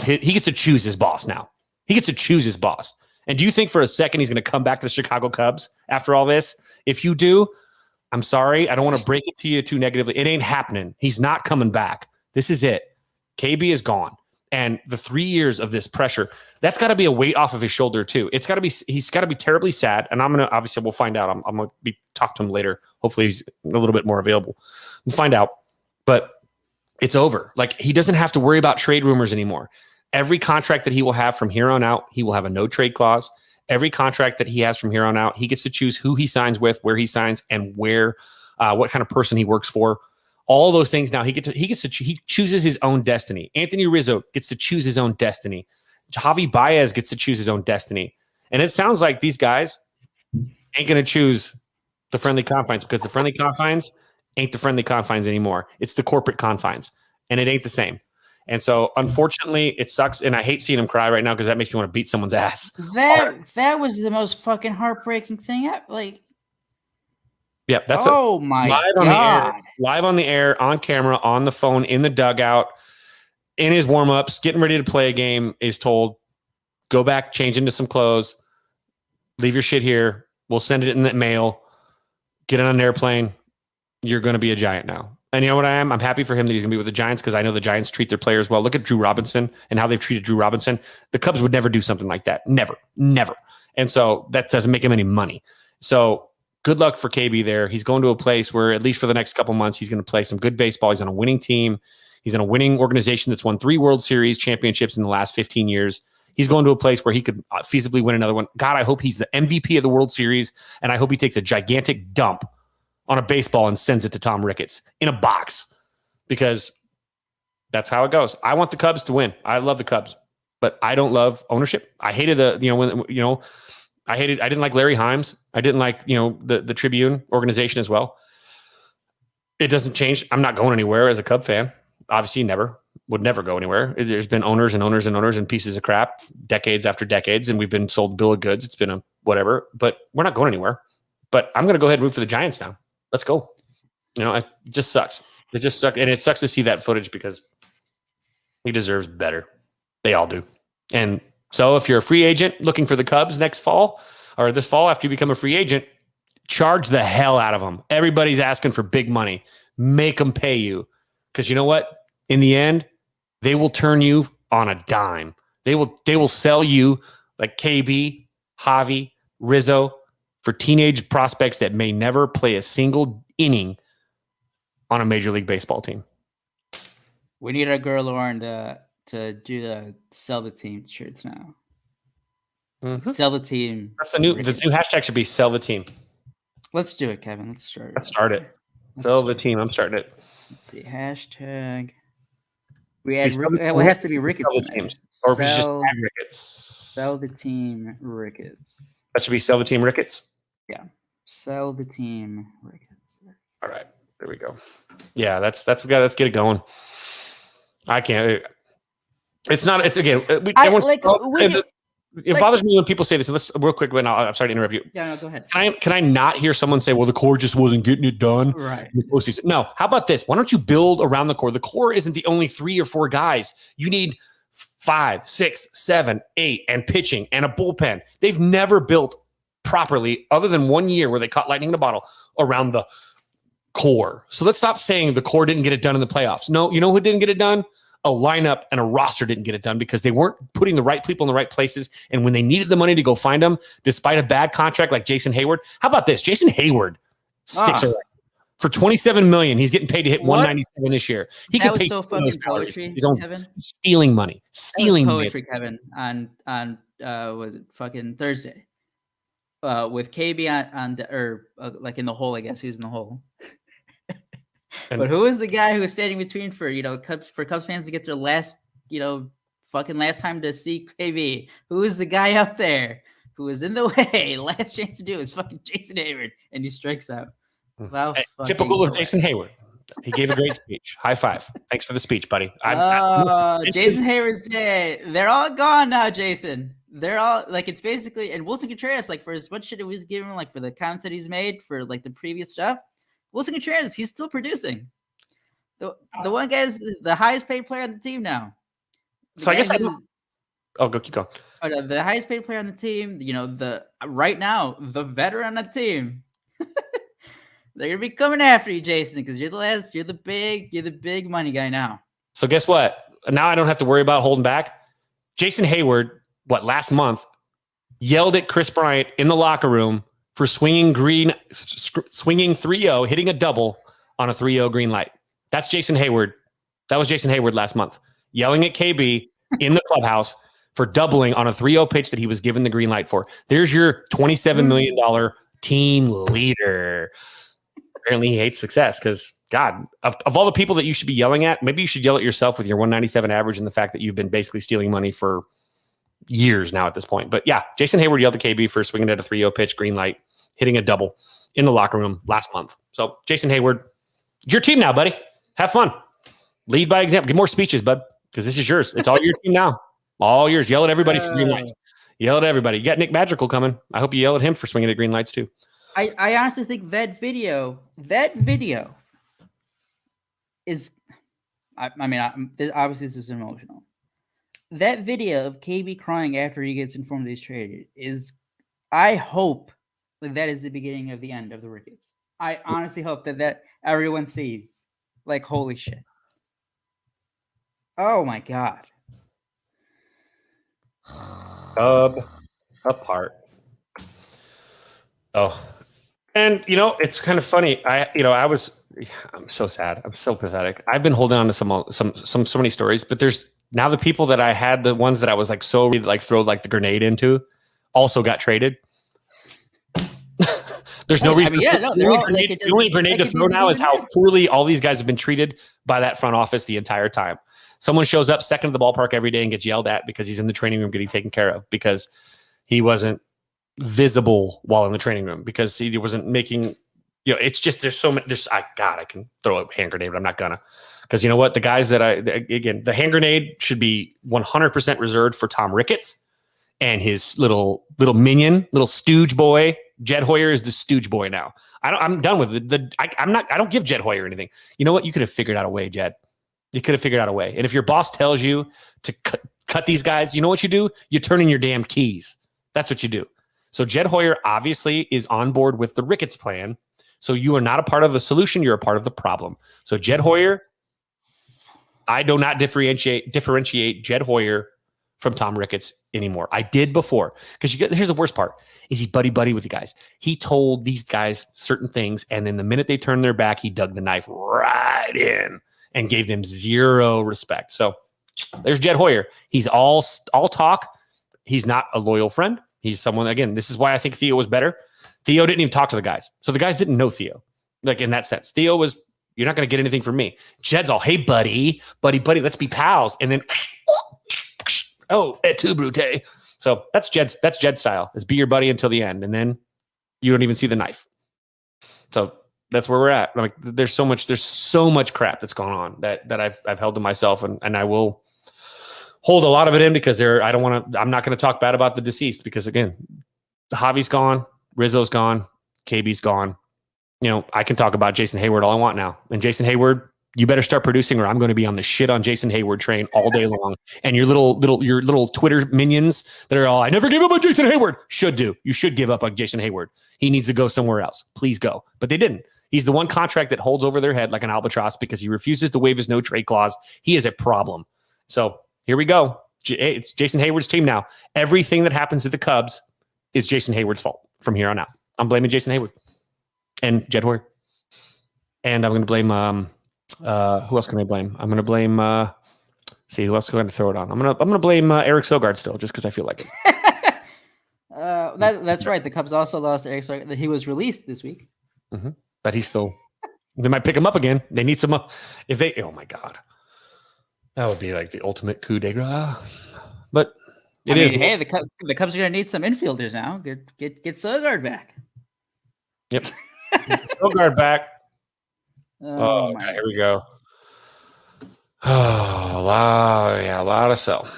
He gets to choose his boss now. He gets to choose his boss. And do you think for a second he's going to come back to the Chicago Cubs after all this? If you do, I'm sorry. I don't want to break it to you too negatively. It ain't happening. He's not coming back. This is it. KB is gone. And the 3 years of this pressure, that's got to be a weight off of his shoulder too. He's got to be terribly sad. And obviously we'll find out. I'm going to be talk to him later. Hopefully he's a little bit more available. We'll find out. But it's over. Like, he doesn't have to worry about trade rumors anymore. Every contract that he will have from here on out, he will have a no trade clause. Every contract that he has from here on out, he gets to choose who he signs with, where he signs, and where, what kind of person he works for. All those things now, he chooses his own destiny. Anthony Rizzo gets to choose his own destiny. Javi Baez gets to choose his own destiny. And it sounds like these guys ain't going to choose the friendly confines, because the friendly confines ain't the friendly confines anymore. It's the corporate confines, and it ain't the same. And so, unfortunately, it sucks, and I hate seeing him cry right now because that makes me want to beat someone's ass. That was the most fucking heartbreaking thing. Yeah, that's my God. Live on the air, on camera, on the phone, in the dugout, in his warm-ups, getting ready to play a game, is told, go back, change into some clothes, leave your shit here. We'll send it in the mail. Get on an airplane. You're going to be a Giant now. And you know what I am? I'm happy for him that he's going to be with the Giants, because I know the Giants treat their players well. Look at Drew Robinson and how they've treated Drew Robinson. The Cubs would never do something like that. Never. And so that doesn't make him any money. So good luck for KB there. He's going to a place where, at least for the next couple months, he's going to play some good baseball. He's on a winning team. He's in a winning organization that's won 3 World Series championships in the last 15 years. He's going to a place where he could feasibly win another one. God, I hope he's the MVP of the World Series, and I hope he takes a gigantic dump on a baseball and sends it to Tom Ricketts in a box, because that's how it goes. I want the Cubs to win. I love the Cubs, but I don't love ownership. I hated I didn't like Larry Himes. I didn't like, the Tribune organization as well. It doesn't change. I'm not going anywhere as a Cub fan. Obviously would never go anywhere. There's been owners and pieces of crap decades after decades, and we've been sold a bill of goods. It's been a whatever, but we're not going anywhere. But I'm going to go ahead and root for the Giants now. Let's go. It just sucks. It just sucks. And it sucks to see that footage, because he deserves better. They all do. And so if you're a free agent looking for the Cubs next fall, or this fall after you become a free agent, charge the hell out of them. Everybody's asking for big money. Make them pay you. Because you know what? In the end, they will turn you on a dime. They will sell you like KB, Javi, Rizzo, for teenage prospects that may never play a single inning on a Major League Baseball team. We need our girl Lauren to do the sell the team shirts now. Mm-hmm. Sell the team. That's the new hashtag should be sell the team. Let's do it, Kevin. Let's start it. Sell the team. I'm starting it. Let's see. Hashtag. It has to be Ricketts. Sell the teams. Or we just add Ricketts. Sell the team Ricketts. That should be sell the team Ricketts. Yeah. Sell the team Ricketts. All right. There we go. Yeah, let's get it going. I can't. It's not. It's again. It bothers me when people say this. Let's real quick. I'm sorry to interrupt you. Yeah, no, go ahead. Can I not hear someone say, "Well, the core just wasn't getting it done"? Right. No. How about this? Why don't you build around the core? The core isn't the only 3 or 4 guys. You need 5, 6, 7, 8, and pitching and a bullpen. They've never built properly, other than 1 year where they caught lightning in a bottle, around the core. So let's stop saying the core didn't get it done in the playoffs. No, you know who didn't get it done? A lineup and a roster didn't get it done, because they weren't putting the right people in the right places. And when they needed the money to go find them, despite a bad contract like Jason Hayward. How about this? Jason Hayward sticks around for $27 million. He's getting paid to hit 197 this year. He could pay so fucking poetry, Kevin. Stealing money. Poetry, Kevin. On was it fucking Thursday? With KB like in the hole, I guess. Who's in the hole? But who is the guy who was standing between for Cubs fans to get their last time to see KB? Who is the guy up there who was in the way? Last chance to do is fucking Jason Hayward, and he strikes out. Wow, typical of Jason Hayward. He gave a great speech. High five. Thanks for the speech, buddy. Jason Hayward's dead. They're all gone now, Jason. they're all like, it's basically, and Wilson Contreras, like for as much shit it was given, like for the comments that he's made for like the previous stuff, Wilson Contreras, he's still producing. The one guy is the highest paid player on the team now. So I guess go keep going. The highest paid player on the team, right now, the veteran on the team. They're gonna be coming after you, Jason, because you're the big money guy now. So guess what? Now I don't have to worry about holding back. Jason Hayward, last month, yelled at Chris Bryant in the locker room for swinging 3-0, hitting a double on a 3-0 green light. That's Jason Hayward. That was Jason Hayward last month, yelling at KB in the clubhouse for doubling on a 3-0 pitch that he was given the green light for. There's your $27 million team leader. Apparently he hates success because, God, of all the people that you should be yelling at, maybe you should yell at yourself with your 197 average and the fact that you've been basically stealing money for years now at this point. But yeah, Jason Hayward yelled at KB for swinging at a 3-0 pitch, green light, hitting a double in the locker room last month. So Jason Hayward, it's your team now, buddy. Have fun. Lead by example. Give more speeches, bud, because this is yours. It's all your team now. All yours. Yell at everybody for green lights. Yell at everybody. You got Nick Madrigal coming. I hope you yell at him for swinging at green lights too. I honestly think that video is, obviously this is emotional. That video of KB crying after he gets informed that he's traded is, I hope that is the beginning of the end of the Ricketts. I honestly hope that everyone sees, like, holy shit. Oh my God. Cub apart. Oh, and it's kind of funny. I'm so sad. I'm so pathetic. I've been holding on to so many stories, but there's now the people that I had, the ones that I was like so ready to like throw like the grenade into, also got traded. There's no reason. The only grenade to throw now is how poorly all these guys have been treated by that front office the entire time. Someone shows up second to the ballpark every day and gets yelled at because he's in the training room getting taken care of because he wasn't visible while in the training room because he wasn't making, it's just, there's so many, I can throw a hand grenade, but I'm not gonna, because you know what? The guys that the hand grenade should be 100% reserved for Tom Ricketts and his little minion, little stooge boy. Jed Hoyer is the stooge boy now. I'm done with it. I don't give Jed Hoyer anything. You know what? You could have figured out a way, Jed. You could have figured out a way. And if your boss tells you to cut these guys, you know what you do? You turn in your damn keys. That's what you do. So Jed Hoyer obviously is on board with the Ricketts plan. So you are not a part of the solution. You're a part of the problem. So Jed Hoyer, I do not differentiate Jed Hoyer from Tom Ricketts anymore. I did before. Because here's the worst part, is he's buddy with the guys. He told these guys certain things, and then the minute they turned their back, he dug the knife right in and gave them zero respect. So there's Jed Hoyer. He's all talk. He's not a loyal friend. He's someone, again, this is why I think Theo was better. Theo didn't even talk to the guys. So the guys didn't know Theo. Like in that sense. Theo was, you're not going to get anything from me. Jed's all, hey, buddy, let's be pals. And then, et tu, Brute. So that's Jed's style, is be your buddy until the end. And then you don't even see the knife. So that's where we're at. Like, there's so much crap that's going on that I've held to myself, and I will hold a lot of it in because I'm not going to talk bad about the deceased because, again, Javi's gone, Rizzo's gone, KB's gone. I can talk about Jason Hayward all I want now. And Jason Hayward, you better start producing or I'm going to be on the shit on Jason Hayward train all day long. And your little Twitter minions that are all, I never gave up on Jason Hayward, should do. You should give up on Jason Hayward. He needs to go somewhere else. Please go. But they didn't. He's the one contract that holds over their head like an albatross because he refuses to waive his no trade clause. He is a problem. So here we go. It's Jason Hayward's team now. Everything that happens to the Cubs is Jason Hayward's fault from here on out. I'm blaming Jason Hayward and Jed Hoyer. And I'm going to blame, who else can I blame? I'm going to blame, see, who else can I throw it on? I'm going to blame Eric Sogard still, just because I feel like it. That's right. The Cubs also lost Eric Sogard. He was released this week. Mm-hmm. But he's still, they might pick him up again. They need some up. Oh my God. That would be like the ultimate coup de grace. But hey, the Cubs are going to need some infielders now. Get Sogard back. Yep. Sogard back. Oh, my. Here we go. Oh, a lot of sell.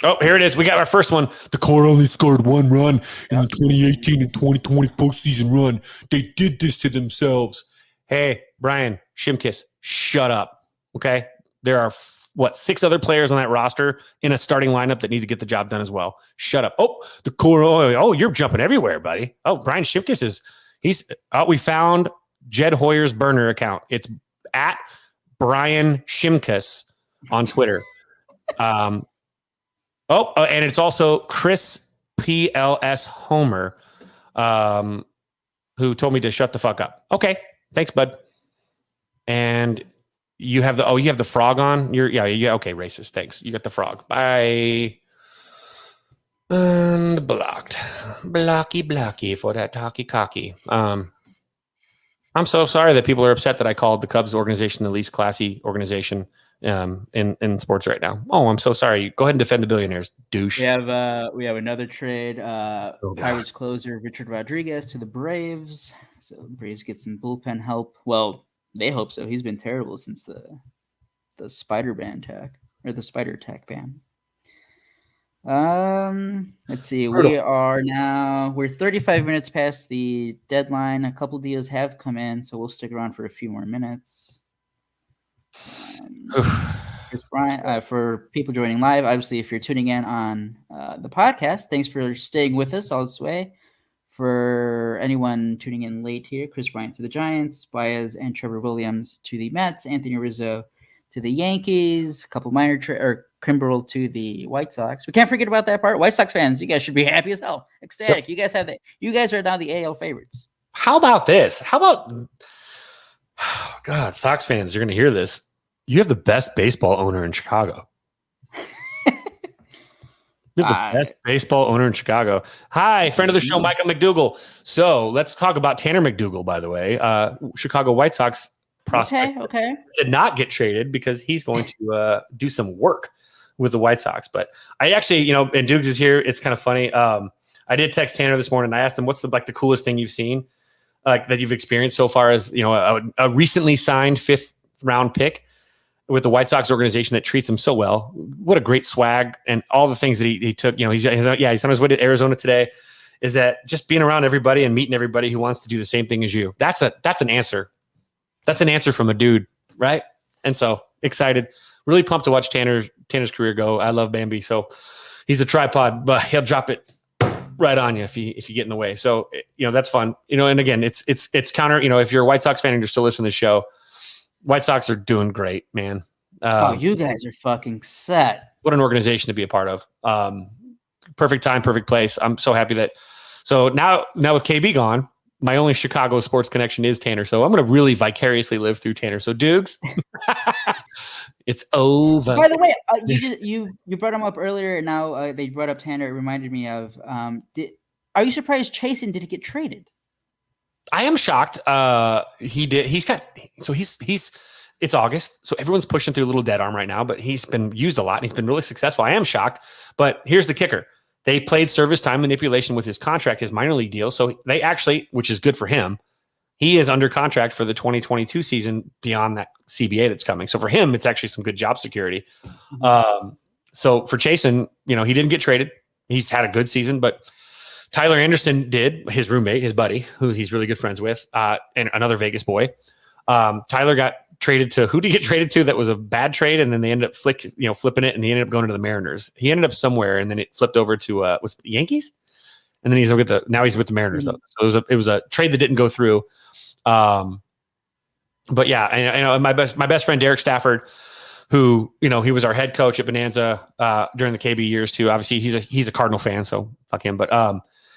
Oh, here it is. We got our first one. The Core only scored 1 run in the 2018 and 2020 postseason run. They did this to themselves. Hey, Brian Shimkus, shut up. Okay? There are, 6 other players on that roster in a starting lineup that need to get the job done as well. Shut up. Oh, the Core. Oh, you're jumping everywhere, buddy. Oh, Brian Shimkus we found Jed Hoyer's burner account. It's at Brian Shimkus on Twitter. And it's also Chris PLS Homer, who told me to shut the fuck up. Okay, thanks, bud. And you have the frog on. Okay, racist. Thanks. You got the frog. Bye. And blocked. Blocky for that talkie cocky. I'm so sorry that people are upset that I called the Cubs organization the least classy organization in sports right now. Oh, I'm so sorry. Go ahead and defend the billionaires, douche. We have another trade. Pirates closer Richard Rodriguez to the Braves. So the Braves get some bullpen help. Well, they hope so. He's been terrible since the spider attack ban. Let's see. We're 35 minutes past the deadline. A couple deals have come in, so we'll stick around for a few more minutes. Brian, for people joining live, obviously, if you're tuning in on the podcast, thanks for staying with us all this way. For anyone tuning in late here, Chris Bryant to the Giants, Baez and Trevor Williams to the Mets, Anthony Rizzo to the Yankees, a couple Kimbrel to the White Sox. We can't forget about that part. White Sox fans, you guys should be happy as hell, ecstatic. Yep. You guys are now the AL favorites. How about this? God, Sox fans, you're going to hear this. You have the best baseball owner in Chicago. You're the best baseball owner in Chicago. Hi, friend of the show, Michael McDougal. So let's talk about Tanner McDougal, by the way. Chicago White Sox prospect did not get traded because he's going to do some work with the White Sox. But I actually, and Dukes is here. It's kind of funny. I did text Tanner this morning. I asked him, what's the coolest thing you've seen that you've experienced so far as, a recently signed 5th round pick with the White Sox organization that treats him so well. What a great swag and all the things that he took. He's on his way to Arizona today. Is that just being around everybody and meeting everybody who wants to do the same thing as you? That's an answer. That's an answer from a dude, right? And so excited, really pumped to watch Tanner's career go. I love Bambi, so he's a tripod, but he'll drop it right on you if you get in the way. So that's fun. And again, it's counter. If you're a White Sox fan and you're still listening to the show, White Sox are doing great, man. You guys are fucking set. What an organization to be a part of. Perfect time, perfect place. I'm so happy that. So now with KB gone, my only Chicago sports connection is Tanner. So I'm going to really vicariously live through Tanner. So Dukes, it's over. By the way, you brought him up earlier. Now they brought up Tanner. It reminded me of. Are you surprised Chasen didn't get traded? I am shocked. He did. It's August, so everyone's pushing through a little dead arm right now, but he's been used a lot and he's been really successful. I am shocked, but here's the kicker. They played service time manipulation with his contract, his minor league deal. So they actually, which is good for him, he is under contract for the 2022 season beyond that CBA that's coming. So for him, it's actually some good job security. So for Chasen, he didn't get traded. He's had a good season, but Tyler Anderson did, his roommate, his buddy, who he's really good friends with, and another Vegas boy. Tyler got traded to, who did he get traded to? That was a bad trade. And then they ended up flipping it, and he ended up going to the Mariners. He ended up somewhere, and then it flipped over to, was it the Yankees? And then he's with the Mariners. Mm-hmm. So it was a trade that didn't go through. But yeah, I know my best friend, Derek Stafford, who, he was our head coach at Bonanza, during the KB years too. Obviously he's a Cardinal fan, so fuck him. But,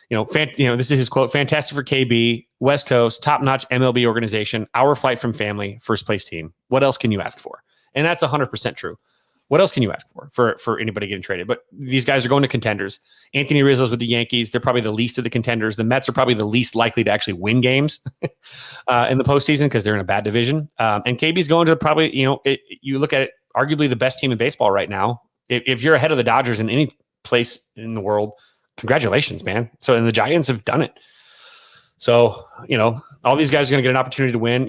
this is his quote: "Fantastic for KB, West Coast, top-notch MLB organization, hour flight from family, first place team. What else can you ask for?" And that's 100% true. What else can you ask for anybody getting traded? But these guys are going to contenders. Anthony Rizzo's with the Yankees. They're probably the least of the contenders. The Mets are probably the least likely to actually win games in the postseason because they're in a bad division. And KB's going to probably, you look at it, arguably the best team in baseball right now. If you're ahead of the Dodgers in any place in the world, congratulations, man. So, and the Giants have done it. So, all these guys are going to get an opportunity to win.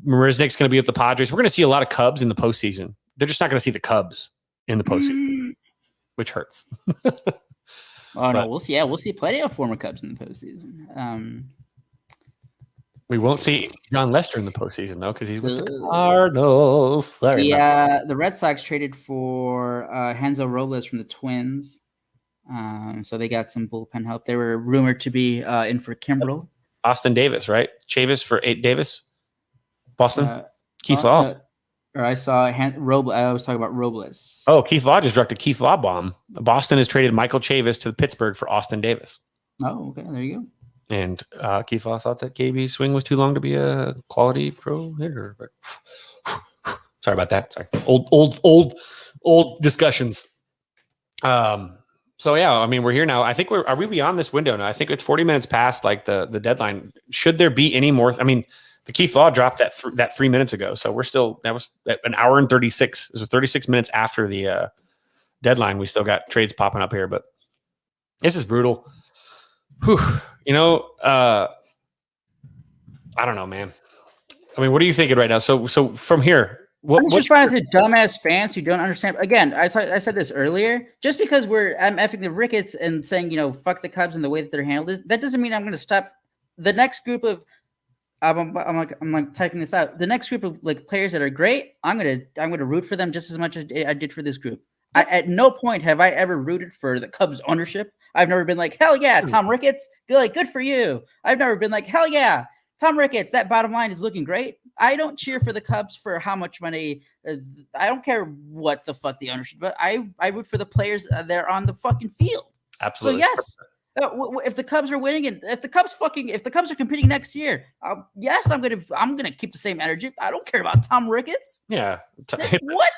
Marisnik's going to be with the Padres. We're going to see a lot of Cubs in the postseason. They're just not going to see the Cubs in the postseason. which hurts. Oh no, we'll see. Yeah, we'll see plenty of former Cubs in the postseason. We won't see John Lester in the postseason though, because he's with the Cardinals. Sorry, the Red Sox traded for Hanzo Robles from the Twins, so they got some bullpen help. They were rumored to be in for Kimbrel. Austin Davis, right? Chavis for 8 Davis. Boston. Keith Law. Or I saw Robles. I was talking about Robles. Oh, Keith Law just dropped a Keith Law bomb. Boston has traded Michael Chavis to Pittsburgh for Austin Davis. Oh, okay. There you go. And Keith Law thought that KB's swing was too long to be a quality pro hitter. But sorry about that. Sorry. Old discussions. So yeah, I mean, we're here now. I think are we beyond this window now? I think it's 40 minutes past like the deadline. Should there be any more? I mean, the Keith Law dropped that 3 minutes ago. So that was an hour and 36. So 36 minutes after the deadline. We still got trades popping up here, but this is brutal. Whew. I don't know, man. I mean, what are you thinking right now? So from here, I'm just trying to dumbass fans who don't understand. Again, I said this earlier. Just because I'm effing the Ricketts and saying, fuck the Cubs and the way that they're handled is, that doesn't mean I'm going to stop the next group of. I'm like typing this out. The next group of like players that are great, I'm gonna root for them just as much as I did for this group. At no point have I ever rooted for the Cubs ownership. I've never been like, hell yeah, Tom Ricketts, good for you. I've never been like, hell yeah, Tom Ricketts, that bottom line is looking great. I don't cheer for the Cubs for how much money. I don't care what the fuck the ownership, but I root for the players that are on the fucking field. Absolutely. So yes. If the Cubs are winning and if the Cubs are competing next year, yes, I'm gonna keep the same energy. I don't care about Tom Ricketts. Yeah. What?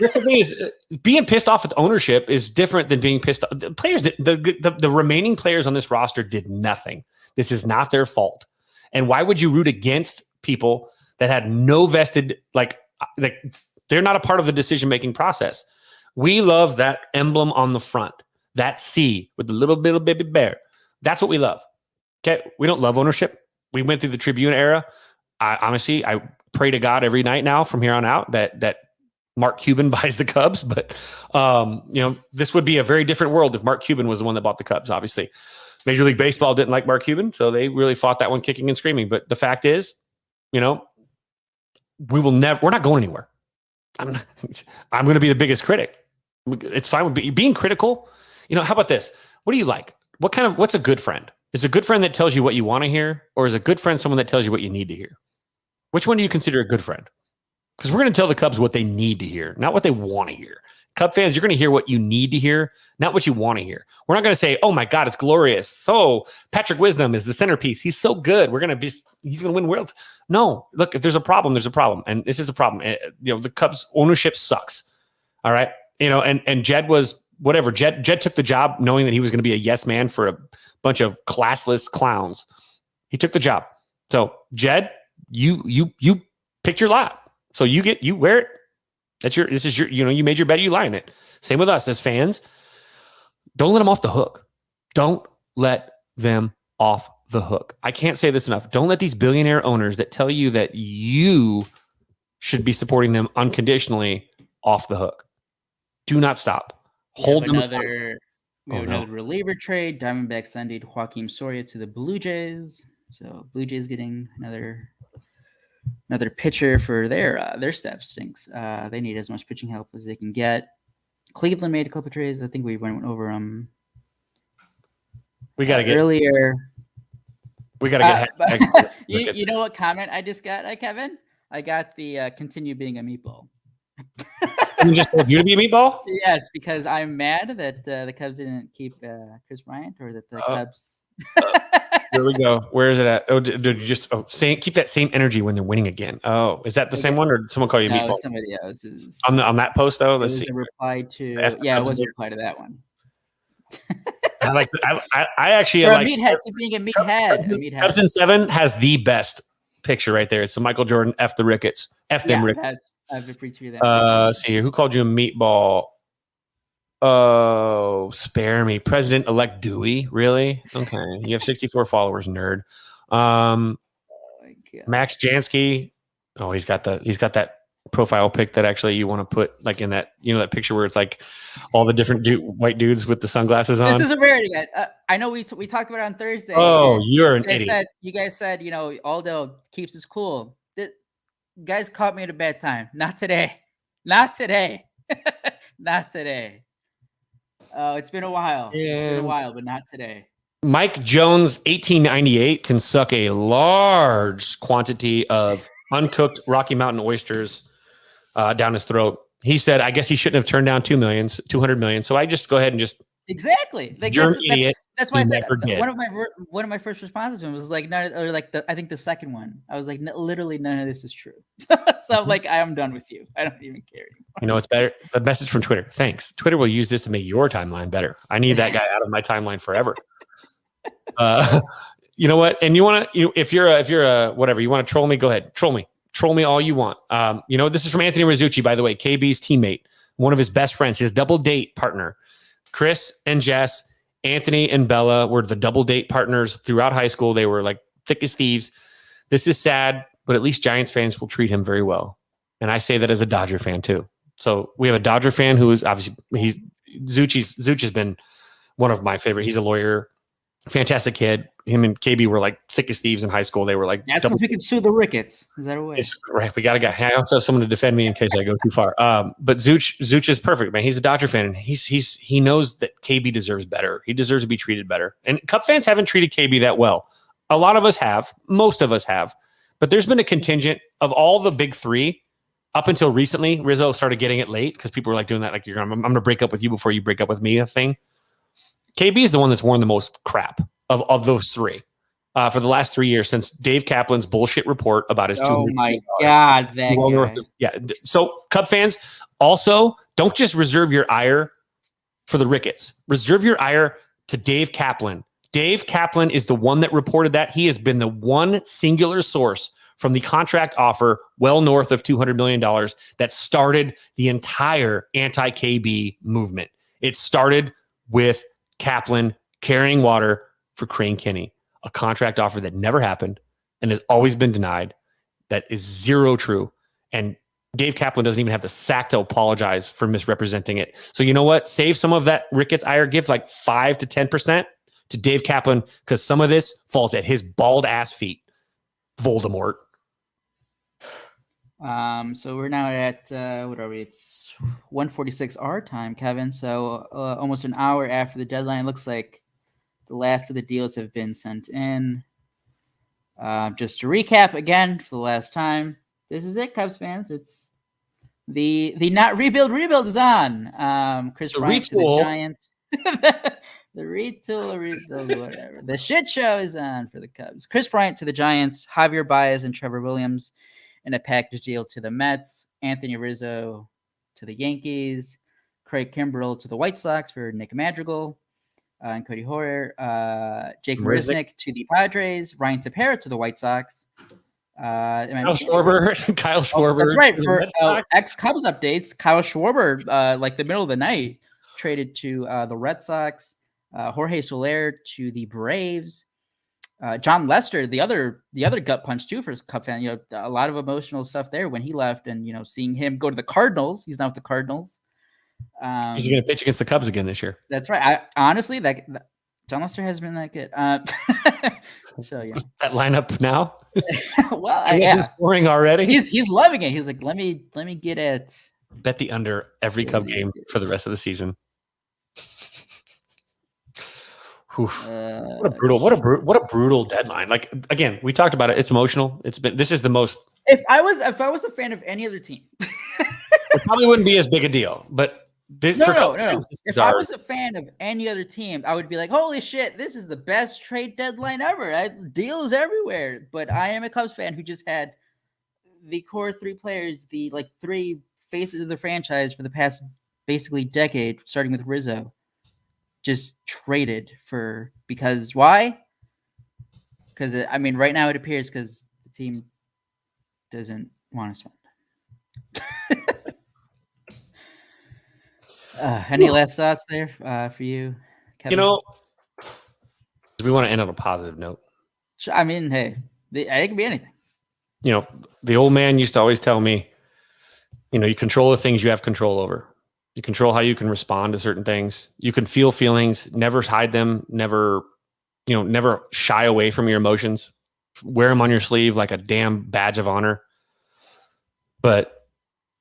That's the thing is, being pissed off with ownership is different than being pissed off. The players, the remaining players on this roster did nothing. This is not their fault. And why would you root against people that had no vested like they're not a part of the decision making process? We love that emblem on the front. That C with the little baby bear. That's what we love. Okay. We don't love ownership. We went through the Tribune era. I pray to God every night now from here on out that Mark Cuban buys the Cubs. But, this would be a very different world if Mark Cuban was the one that bought the Cubs, obviously. Major League Baseball didn't like Mark Cuban, so they really fought that one kicking and screaming. But the fact is, we're not going anywhere. I'm going to be the biggest critic. It's fine with being critical. How about this? What do you like? What's a good friend? Is a good friend that tells you what you want to hear, or is a good friend someone that tells you what you need to hear? Which one do you consider a good friend? Because we're going to tell the Cubs what they need to hear, not what they want to hear. Cub fans, you're going to hear what you need to hear, not what you want to hear. We're not going to say, oh my God, it's glorious. So Patrick Wisdom is the centerpiece. He's so good. He's going to win worlds. No, look, if there's a problem, there's a problem. And this is a problem. The Cubs ownership sucks. All right. And Jed was whatever. Jed took the job knowing that he was going to be a yes man for a bunch of classless clowns. He took the job. So Jed, you picked your lot. So you wear it. This is your, you made your bet, you lie in it. Same with us as fans. Don't let them off the hook. Don't let them off the hook. I can't say this enough. Don't let these billionaire owners that tell you that you should be supporting them unconditionally off the hook. Do not stop. Hold them. We have another reliever trade. Diamondbacks sending Joaquin Soria to the Blue Jays. So Blue Jays getting another pitcher for their staff stinks. They need as much pitching help as they can get. Cleveland made a couple trades. I think we went over them. We got to get earlier. We got to get. You know what comment I just got, Kevin? I got the continue being a meatball. You just told you to be a meatball? Yes, because I'm mad that the Cubs didn't keep Chris Bryant, or that the Cubs. Here we go. Where is it at? Oh, did you just keep that same energy when they're winning again? Oh, is that the same one, or did someone call you meatball? Somebody else. On that post though, let's see. A reply to it was a reply to that one. I like. I actually like meathead. Being a meathead. Cubs in 7 has the best picture right there. It's the Michael Jordan F the Ricketts. F them Ricketts. I've retweeted that. See here. Who called you a meatball? Oh, spare me. President-elect Dewey. Really? Okay. You have 64 followers, nerd. Max Jansky. Oh, he's got that profile pic that actually you want to put like in that, that picture where it's like all the different white dudes with the sunglasses on? This is a rarity, guys. I know we talked about it on Thursday. Oh, you're an idiot. You guys said, Aldo keeps us cool. Guys caught me at a bad time. Not today. Not today. Not today. It's been a while. It's been a while, but not today. Mike Jones, 1898, can suck a large quantity of uncooked Rocky Mountain oysters down his throat. He said, I guess he shouldn't have turned down 200 million. So I just go ahead and just exactly. Like, you're an idiot. That's why I said one of my first responses to him was like, no, or like I think the second one. I was like, literally none of this is true. So I'm like, I am done with you. I don't even care anymore. It's better. The message from Twitter. Thanks. Twitter will use this to make your timeline better. I need that guy out of my timeline forever. You know what? And you want to, if you're a whatever, you want to troll me, go ahead. Troll me all you want. This is from Anthony Rizzucci, by the way, KB's teammate, one of his best friends, his double date partner. Chris and Jess, Anthony and Bella were the double date partners throughout high school. They were like thick as thieves. This is sad, but at least Giants fans will treat him very well. And I say that as a Dodger fan too. So we have a Dodger fan who is obviously Zucci has been one of my favorite. He's a lawyer, fantastic kid. Him and KB were like thick as thieves in high school. They were like, that's when we can sue the Ricketts. Is that a way? It's right. We got a guy. I also have someone to defend me in case I go too far. But Zuch is perfect, man. He's a Dodger fan, and he knows that KB deserves better. He deserves to be treated better. And Cub fans haven't treated KB that well. A lot of us have. Most of us have. But there's been a contingent of all the big three up until recently. Rizzo started getting it late because people were like doing that, like I'm going to break up with you before you break up with me, a thing. KB is the one that's worn the most crap of those three for the last 3 years since Dave Kaplan's bullshit report about his Oh my God, that guy. So Cub fans, also don't just reserve your ire for the Ricketts. Reserve your ire to Dave Kaplan. Dave Kaplan is the one that reported that. He has been the one singular source from the contract offer well north of $200 million that started the entire anti-KB movement. It started with Kaplan carrying water for Crane Kinney, a contract offer that never happened and has always been denied. That is zero true. And Dave Kaplan doesn't even have the sack to apologize for misrepresenting it. So you know what? Save some of that Ricketts ire. Give like 5 to 10% to Dave Kaplan because some of this falls at his bald ass feet. Voldemort. So we're now at what are we? It's 1:46 our time, Kevin. So almost an hour after the deadline. It looks like the last of the deals have been sent in. Just to recap again for the last time, this is it, Cubs fans. It's the not rebuild is on. Chris Bryant to the Giants. The retool, rebuild, whatever. The shit show is on for the Cubs. Chris Bryant to the Giants. Javier Baez and Trevor Williams in a package deal to the Mets. Anthony Rizzo to the Yankees. Craig Kimbrel to the White Sox for Nick Madrigal. And Cody Hoyer, Jake Marisnick to the Padres, Ryan Tepera to the White Sox. Kyle Schwarber. That's right. For ex-Cubs updates, Kyle Schwarber, like the middle of the night, traded to the Red Sox. Jorge Solaire to the Braves. John Lester, the other gut punch too for his Cub fan. A lot of emotional stuff there when he left, and seeing him go to the Cardinals. He's now with the Cardinals. He's going to pitch against the Cubs again this year. That's right. I honestly, that John Lester has been that good. So yeah, that lineup now. Well, yeah, scoring already. He's loving it. He's like, let me get it. Bet the under every Cub game for the rest of the season. What a brutal deadline. Like again, we talked about it. It's emotional. This is the most. If I was a fan of any other team, it probably wouldn't be as big a deal. But no. If I was a fan of any other team, I would be like, holy shit, this is the best trade deadline ever. Deals everywhere. But I am a Cubs fan who just had the core three players, the three faces of the franchise for the past basically decade, starting with Rizzo, just traded for because why? Because right now it appears because the team doesn't want to spend. Any last thoughts there for you, Kevin? We want to end on a positive note. Hey, it can be anything. The old man used to always tell me, You control the things you have control over. You control how you can respond to certain things. You can feel feelings, never hide them, never shy away from your emotions. Wear them on your sleeve like a damn badge of honor. But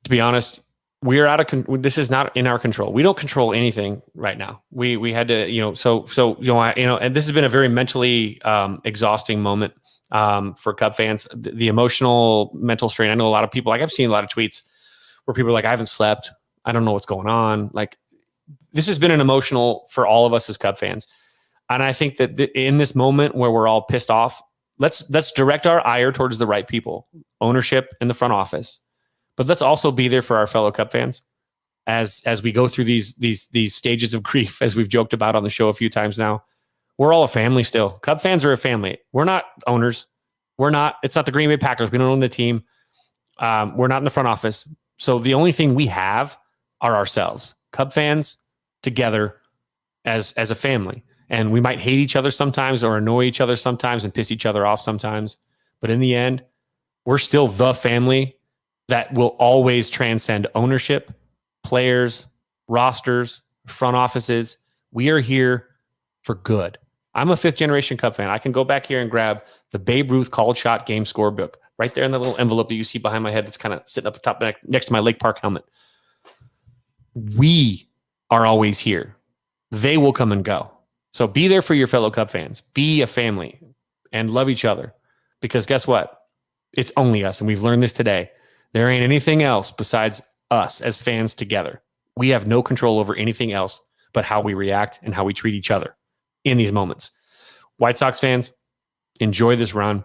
to be honest, we're out of this is not in our control. We don't control anything right now. We had to, and this has been a very mentally exhausting moment for Cub fans. The emotional, mental strain. I know a lot of people, like I've seen a lot of tweets where people are like, I haven't slept. I don't know what's going on. Like, this has been an emotional for all of us as Cub fans. And I think that in this moment where we're all pissed off, let's direct our ire towards the right people, ownership in the front office. But let's also be there for our fellow Cub fans as we go through these stages of grief, as we've joked about on the show a few times now. We're all a family still. Cub fans are a family. We're not owners. It's not the Green Bay Packers. We don't own the team. We're not in the front office. So the only thing we have are ourselves. Cub fans together as a family. And we might hate each other sometimes or annoy each other sometimes and piss each other off sometimes. But in the end, we're still the family that will always transcend ownership, players, rosters, front offices. We are here for good. I'm a fifth generation Cub fan. I can go back here and grab the Babe Ruth called shot game score book right there in the little envelope that you see behind my head that's kind of sitting up the top next to my Lake Park helmet. We are always here. They will come and go. So be there for your fellow Cub fans. Be a family and love each other. Because guess what? It's only us. And we've learned this today. There ain't anything else besides us as fans together. We have no control over anything else but how we react and how we treat each other in these moments. White Sox fans, enjoy this run.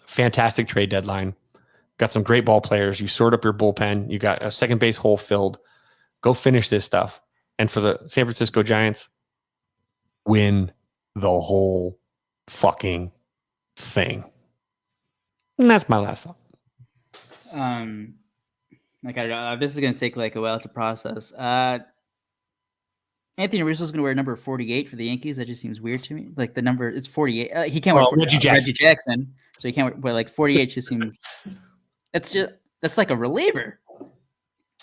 Fantastic trade deadline. Got some great ball players. You sort up your bullpen. You got a second base hole filled. Go finish this stuff. And for the San Francisco Giants, win the whole fucking thing. And that's my last thought. Like, I don't know. This is going to take like a while to process. Anthony Rizzo's going to wear number 48 for the Yankees. That just seems weird to me. Like the number, it's 48. He can't wear Reggie Jackson. So he can't wear like 48. Just seems. That's like a reliever.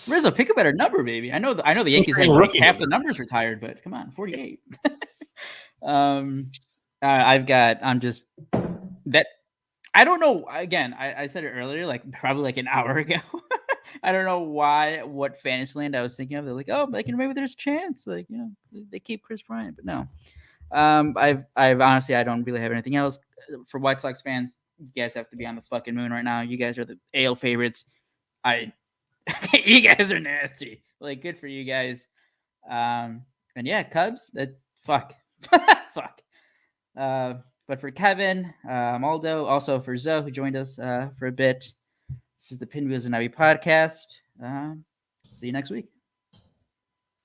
Rizzo, pick a better number, baby. I know the Yankees have like half the numbers retired, but come on, 48. I'm just that. I don't know. Again, I said it earlier, like probably like an hour ago. I don't know what Fantasyland I was thinking of. They're like, oh, like maybe there's a chance, like they keep Chris Bryant, but no. I've honestly I don't really have anything else for White Sox fans. You guys have to be on the fucking moon right now. You guys are the AL favorites. You guys are nasty. Like, good for you guys. And yeah, Cubs. That fuck. But for Kevin, Aldo, also for Zoe, who joined us for a bit. This is the Pinwheels and Ivy podcast. See you next week.